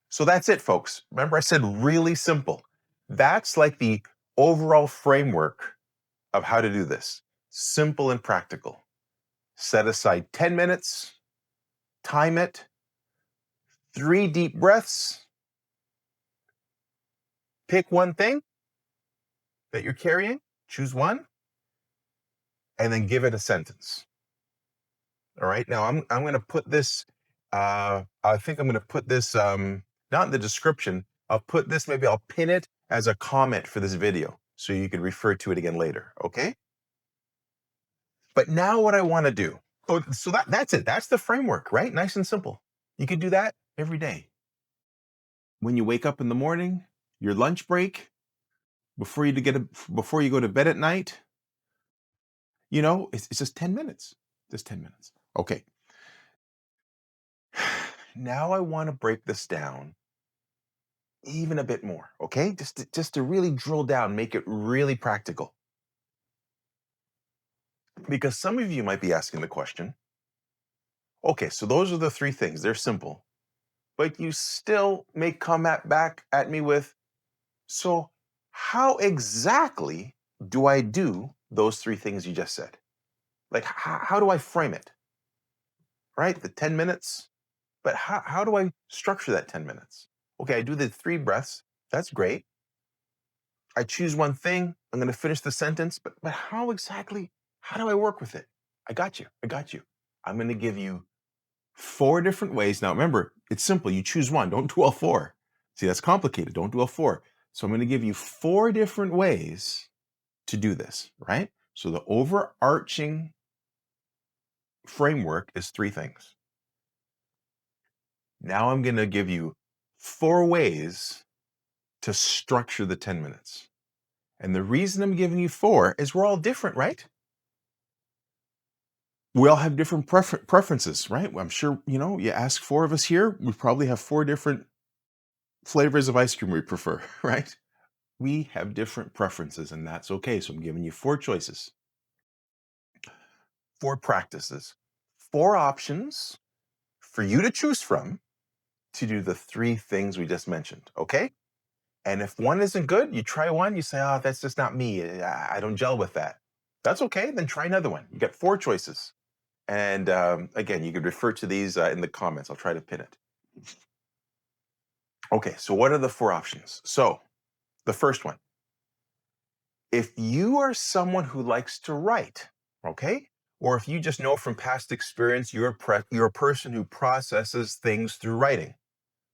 So that's it, folks. Remember, I said really simple. That's like the overall framework of how to do this. Simple and practical. Set aside 10 minutes, time it, 3 deep breaths, pick one thing that you're carrying, choose one, and then give it a sentence. All right. Now I'm going to put this. I think I'm going to put this not in the description. I'll put this. Maybe I'll pin it as a comment for this video, so you can refer to it again later. Okay. But now what I want to do. Oh, so that's it. That's the framework, right? Nice and simple. You can do that every day. When you wake up in the morning, your lunch break, before you go to bed at night, it's just 10 minutes. Just 10 minutes. Okay. Now I want to break this down even a bit more, okay? Just to really drill down, make it really practical. Because some of you might be asking the question, okay, so those are the 3 things. They're simple. But you still may come back at me with, so how exactly do I do those 3 things you just said? Like, how do I frame it? Right? The 10 minutes. But how do I structure that 10 minutes? Okay, I do the 3 breaths. That's great. I choose one thing. I'm going to finish the sentence. But how exactly? How do I work with it? I got you. I'm going to give you 4 different ways. Now, remember, it's simple. You choose one. Don't do all 4. See, that's complicated. Don't do all 4. So I'm going to give you 4 different ways to do this, right? So the overarching framework is 3 things. Now I'm going to give you 4 ways to structure the 10 minutes. And the reason I'm giving you 4 is we're all different, right? We all have different preferences, right? I'm sure, you ask 4 of us here, we probably have 4 different flavors of ice cream we prefer, right? We have different preferences, and that's okay. So I'm giving you 4 choices, 4 practices, 4 options for you to choose from to do the 3 things we just mentioned, okay? And if one isn't good, you try one, you say, oh, that's just not me. I don't gel with that. That's okay. Then try another one. You got 4 choices. And again, you could refer to these in the comments. I'll try to pin it. Okay, so what are the 4 options? So the first one, if you are someone who likes to write, okay, or if you just know from past experience, you're a person who processes things through writing.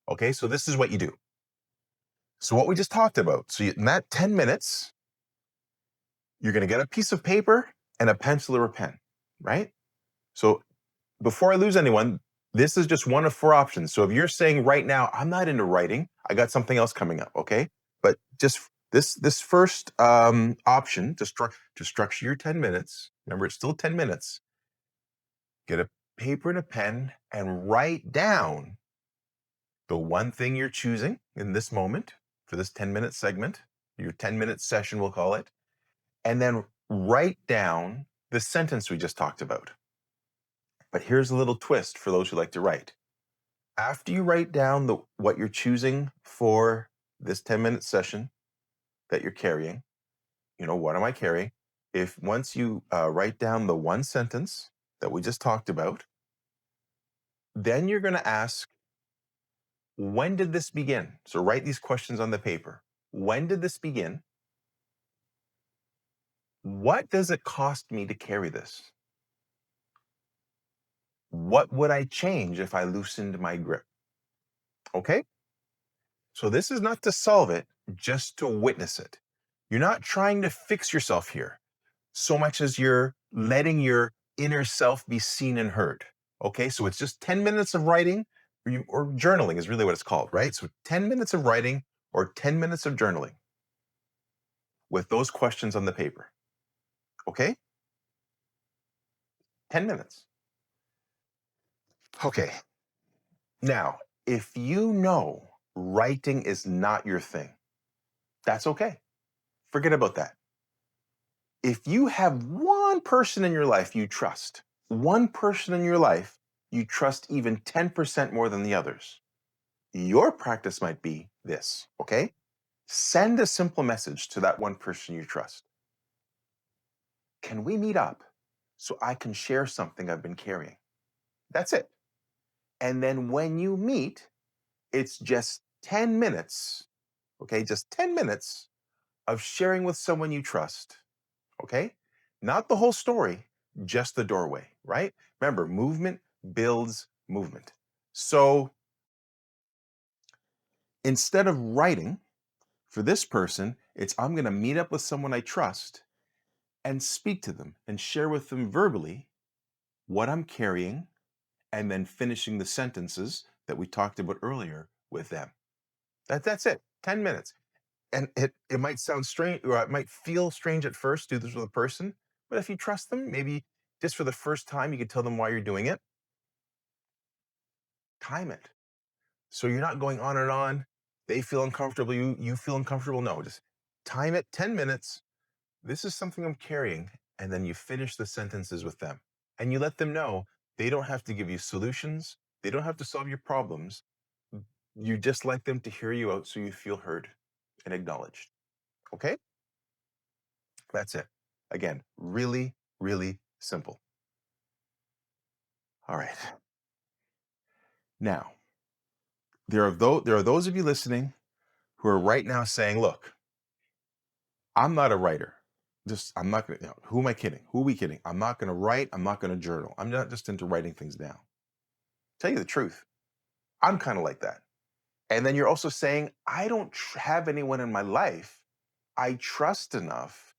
Okay, so this is what you do. So what we just talked about. So in that 10 minutes, you're going to get a piece of paper and a pencil or a pen, right? So before I lose anyone, this is just one of 4 options. So if you're saying right now, I'm not into writing, I got something else coming up, okay? But just this first option to structure your 10 minutes, remember it's still 10 minutes, get a paper and a pen and write down the one thing you're choosing in this moment for this 10-minute segment, your 10-minute session, we'll call it, and then write down the sentence we just talked about. But here's a little twist for those who like to write. After you write down what you're choosing for this 10-minute session that you're carrying, what am I carrying? Once you write down the one sentence that we just talked about, then you're going to ask, when did this begin? So write these questions on the paper. When did this begin? What does it cost me to carry this? What would I change if I loosened my grip? Okay? So this is not to solve it, just to witness it. You're not trying to fix yourself here so much as you're letting your inner self be seen and heard. Okay, so it's just 10 minutes of writing or journaling is really what it's called, right? So 10 minutes of writing or 10 minutes of journaling with those questions on the paper. Okay, 10 minutes. Okay, now, if you know writing is not your thing, that's okay. Forget about that. If you have one person in your life you trust, one person in your life you trust even 10% more than the others, your practice might be this, okay? Send a simple message to that one person you trust. Can we meet up so I can share something I've been carrying? That's it. And then when you meet, it's just 10 minutes, okay? Just 10 minutes of sharing with someone you trust, okay? Not the whole story, just the doorway, right? Remember, movement builds movement. So instead of writing for this person, it's I'm going to meet up with someone I trust and speak to them and share with them verbally what I'm carrying and then finishing the sentences that we talked about earlier with them. That's it. 10 minutes. And it might sound strange or it might feel strange at first, do this with a person, but if you trust them, maybe just for the first time you could tell them why you're doing it. Time it. So you're not going on and on. They feel uncomfortable, you feel uncomfortable. No, just time it 10 minutes. This is something I'm carrying. And then you finish the sentences with them. And you let them know they don't have to give you solutions. They don't have to solve your problems. You just like them to hear you out so you feel heard and acknowledged. Okay? That's it. Again, really, really simple. All right. Now, there are those of you listening who are right now saying, look, I'm not a writer. I'm not going to, who am I kidding? Who are we kidding? I'm not going to write. I'm not going to journal. I'm not just into writing things down. Tell you the truth, I'm kind of like that. And then you're also saying, I don't have anyone in my life I trust enough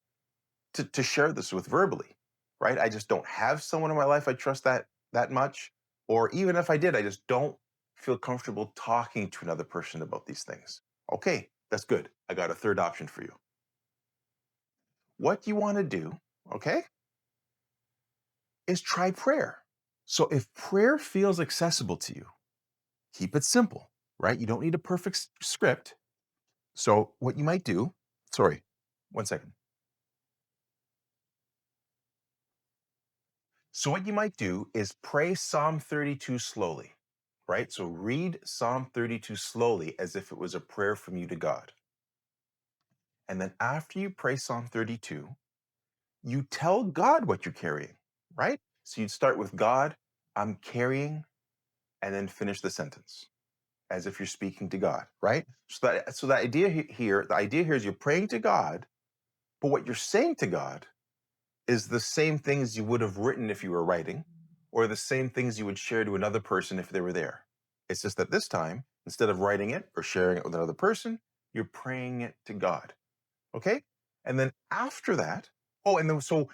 to share this with verbally, right? I just don't have someone in my life I trust that much. Or even if I did, I just don't feel comfortable talking to another person about these things. Okay, that's good. I got a third option for you. What you want to do, okay, is try prayer. So if prayer feels accessible to you, keep it simple, right? You don't need a perfect script. So what you might do, sorry, one second. So what you might do is pray Psalm 32 slowly, right? So read Psalm 32 slowly as if it was a prayer from you to God. And then after you pray Psalm 32, you tell God what you're carrying, right? So you'd start with God, I'm carrying, and then finish the sentence as if you're speaking to God, right? So the idea here is you're praying to God, but what you're saying to God is the same things you would have written if you were writing, or the same things you would share to another person if they were there. It's just that this time, instead of writing it or sharing it with another person, you're praying it to God. Okay? And then after that, and then so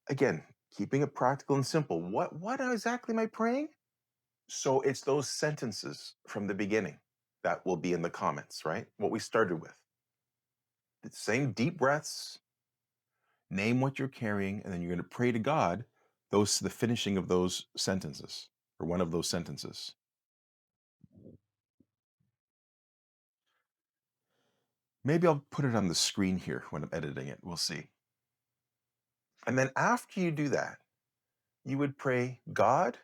again, keeping it practical and simple. What exactly am I praying? So it's those sentences from the beginning that will be in the comments, right? What we started with. The same deep breaths, name what you're carrying, and then you're going to pray to God the finishing of those sentences or one of those sentences. Maybe I'll put it on the screen here when I'm editing it. We'll see. And then after you do that, you would pray, God,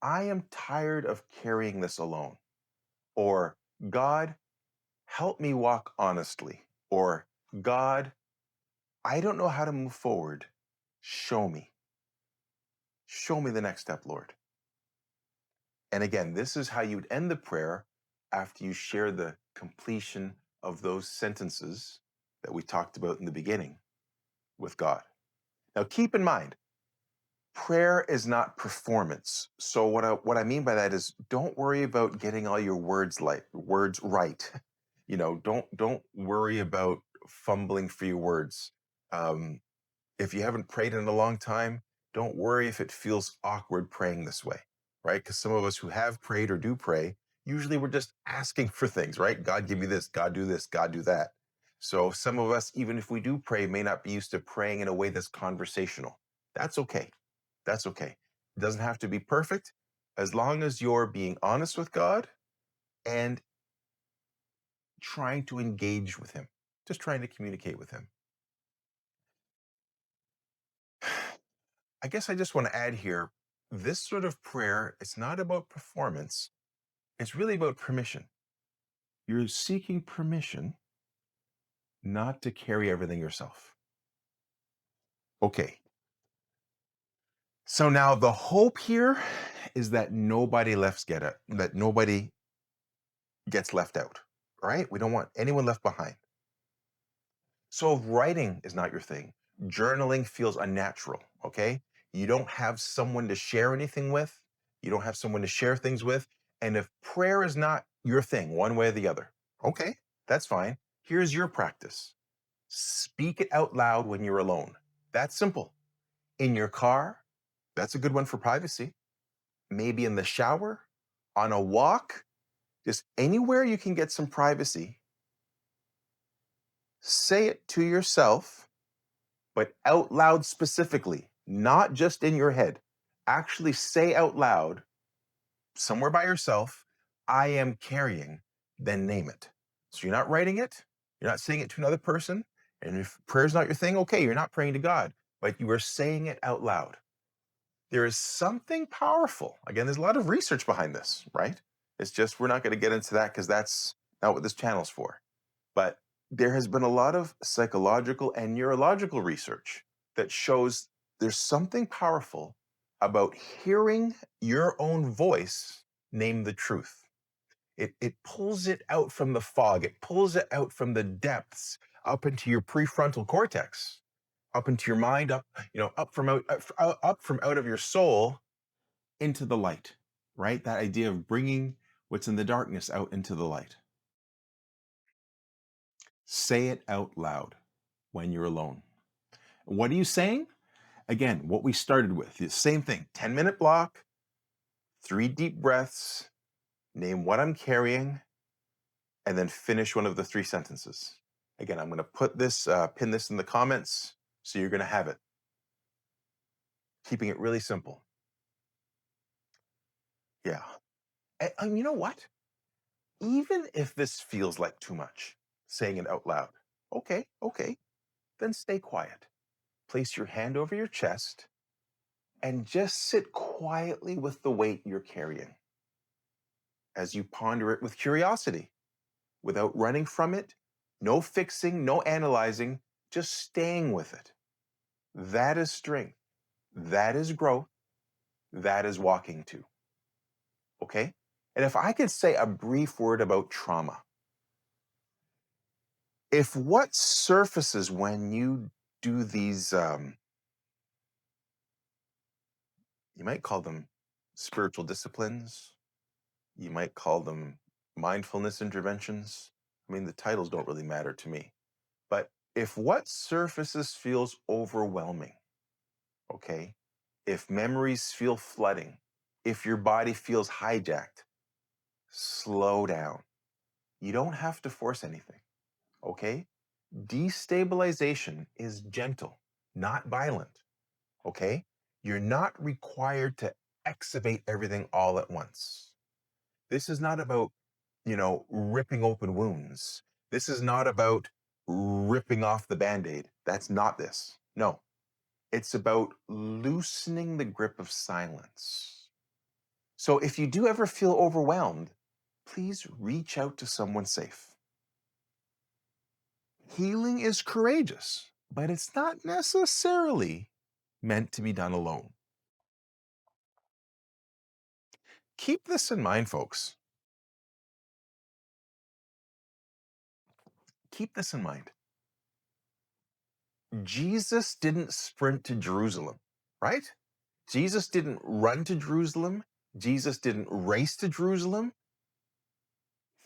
I am tired of carrying this alone. Or God, help me walk honestly. Or God, I don't know how to move forward. Show me. Show me the next step, Lord. And again, this is how you would end the prayer after you share the completion of those sentences that we talked about in the beginning with God. Now, keep in mind, prayer is not performance. So what I mean by that is don't worry about getting all your words right. Don't worry about fumbling for your words. If you haven't prayed in a long time, Don't worry if it feels awkward praying this way, right? Because some of us who have prayed or do pray, usually we're just asking for things, right? God, give me this, God, do this, God, do that. So some of us, even if we do pray, may not be used to praying in a way that's conversational. That's okay. That's okay. It doesn't have to be perfect as long as you're being honest with God and trying to engage with Him, just trying to communicate with Him. I guess I just want to add here, this sort of prayer, it's not about performance. It's really about permission. You're seeking permission not to carry everything yourself. Okay. So now the hope here is that nobody gets left out. Right? We don't want anyone left behind. So if writing is not your thing, journaling feels unnatural, okay? You don't have someone to share anything with, you don't have someone to share things with, and if prayer is not your thing, one way or the other, okay, that's fine. Here's your practice. Speak it out loud when you're alone. That's simple. In your car, that's a good one for privacy. Maybe in the shower, on a walk, just anywhere you can get some privacy. Say it to yourself, but out loud specifically, not just in your head. Actually say out loud, somewhere by yourself, I am carrying, then name it. So you're not writing it, you're not saying it to another person. And if prayer's not your thing, okay, you're not praying to God, but you are saying it out loud. There is something powerful. Again, there's a lot of research behind this, right? It's just, we're not going to get into that because that's not what this channel's for. But there has been a lot of psychological and neurological research that shows there's something powerful about hearing your own voice name the truth. It pulls it out from the fog. It pulls it out from the depths up into your prefrontal cortex, up into your mind, up from out of your soul into the light, right? That idea of bringing what's in the darkness out into the light. Say it out loud when you're alone. What are you saying? Again, what we started with, the same thing, 10-minute block, 3 deep breaths, name what I'm carrying, and then finish one of the 3 sentences. Again, I'm going to put this, pin this in the comments, so you're going to have it. Keeping it really simple. Yeah. And you know what? Even if this feels like too much, saying it out loud, okay, then stay quiet. Place your hand over your chest and just sit quietly with the weight you're carrying as you ponder it with curiosity, without running from it, no fixing, no analyzing, just staying with it. That is strength. That is growth. That is walking too. Okay? And if I could say a brief word about trauma, if what surfaces when you do these, you might call them spiritual disciplines, you might call them mindfulness interventions. I mean, the titles don't really matter to me. But if what surfaces feels overwhelming, okay, if memories feel flooding, if your body feels hijacked, slow down. You don't have to force anything, okay? Destabilization is gentle, not violent, okay? You're not required to excavate everything all at once. This is not about, ripping open wounds. This is not about ripping off the Band-Aid. That's not this. No, it's about loosening the grip of silence. So if you do ever feel overwhelmed, please reach out to someone safe. Healing is courageous, but it's not necessarily meant to be done alone. Keep this in mind, folks. Keep this in mind. Jesus didn't sprint to Jerusalem, right? Jesus didn't run to Jerusalem. Jesus didn't race to Jerusalem.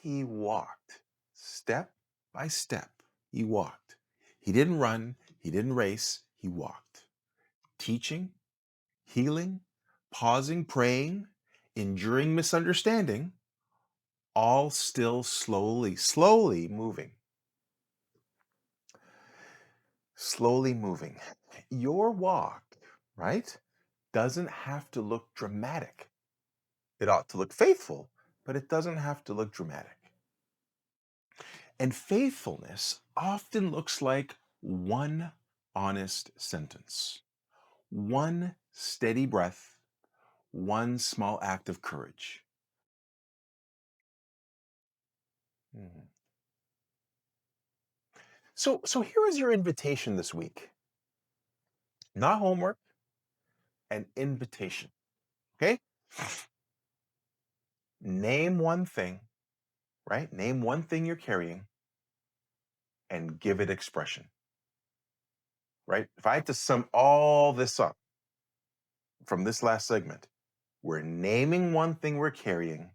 He walked step by step. He walked. He didn't run. He didn't race. He walked. Teaching, healing, pausing, praying, enduring misunderstanding, all still slowly moving. Slowly moving. Your walk, right, doesn't have to look dramatic. It ought to look faithful, but it doesn't have to look dramatic. And faithfulness often looks like one honest sentence, one steady breath, one small act of courage. Mhm. So here is your invitation this week. Not homework, an invitation. Okay? Name one thing, right? Name one thing you're carrying and give it expression, right? If I had to sum all this up from this last segment, we're naming one thing we're carrying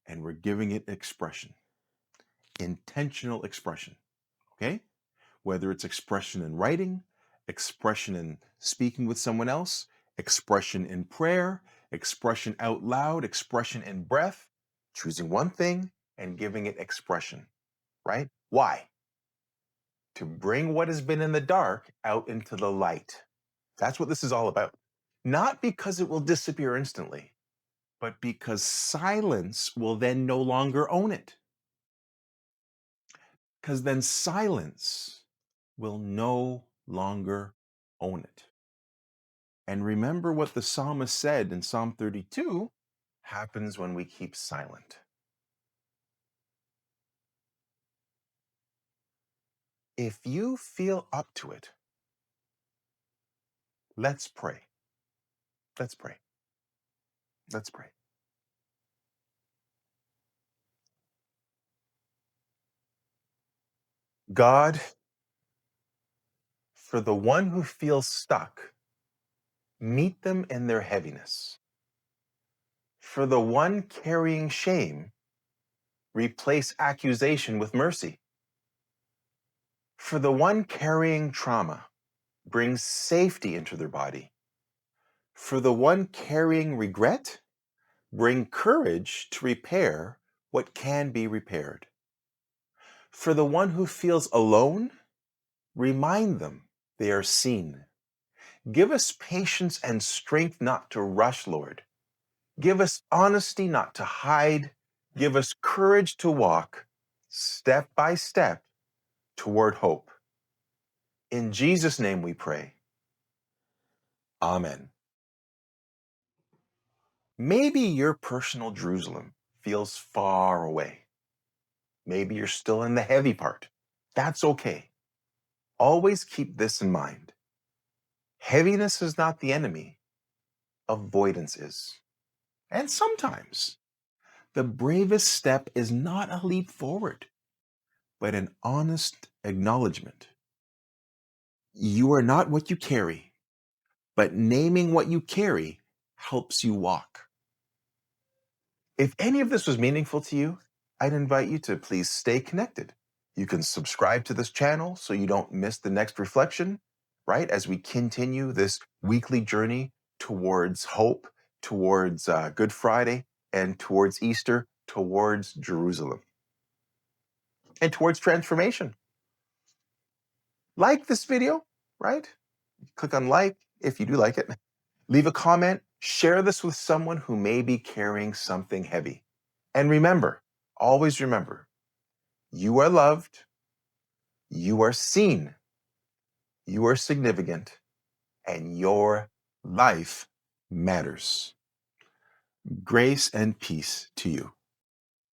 and we're giving it expression, intentional expression, okay? Whether it's expression in writing, expression in speaking with someone else, expression in prayer, expression out loud, expression in breath, choosing one thing and giving it expression, right? Why? To bring what has been in the dark out into the light. That's what this is all about. Not because it will disappear instantly, but because silence will then no longer own it. Because then silence will no longer own it. And remember what the psalmist said in Psalm 32 happens when we keep silent. If you feel up to it, let's pray. Let's pray. Let's pray. God, for the one who feels stuck, meet them in their heaviness. For the one carrying shame, replace accusation with mercy. For the one carrying trauma, bring safety into their body. For the one carrying regret, bring courage to repair what can be repaired. For the one who feels alone, remind them they are seen. Give us patience and strength not to rush, Lord. Give us honesty not to hide. Give us courage to walk step by step toward hope. In Jesus' name we pray. Amen. Maybe your personal Jerusalem feels far away. Maybe you're still in the heavy part. That's okay. Always keep this in mind. Heaviness is not the enemy, avoidance is. And sometimes the bravest step is not a leap forward, but an honest acknowledgement. You are not what you carry, but naming what you carry helps you walk. If any of this was meaningful to you, I'd invite you to please stay connected. You can subscribe to this channel so you don't miss the next reflection, right? As we continue this weekly journey towards hope, towards Good Friday, and towards Easter, towards Jerusalem, and towards transformation. Like this video, right? Click on like if you do like it. Leave a comment. Share this with someone who may be carrying something heavy. And remember, always remember, you are loved, you are seen, you are significant, and your life matters. Grace and peace to you.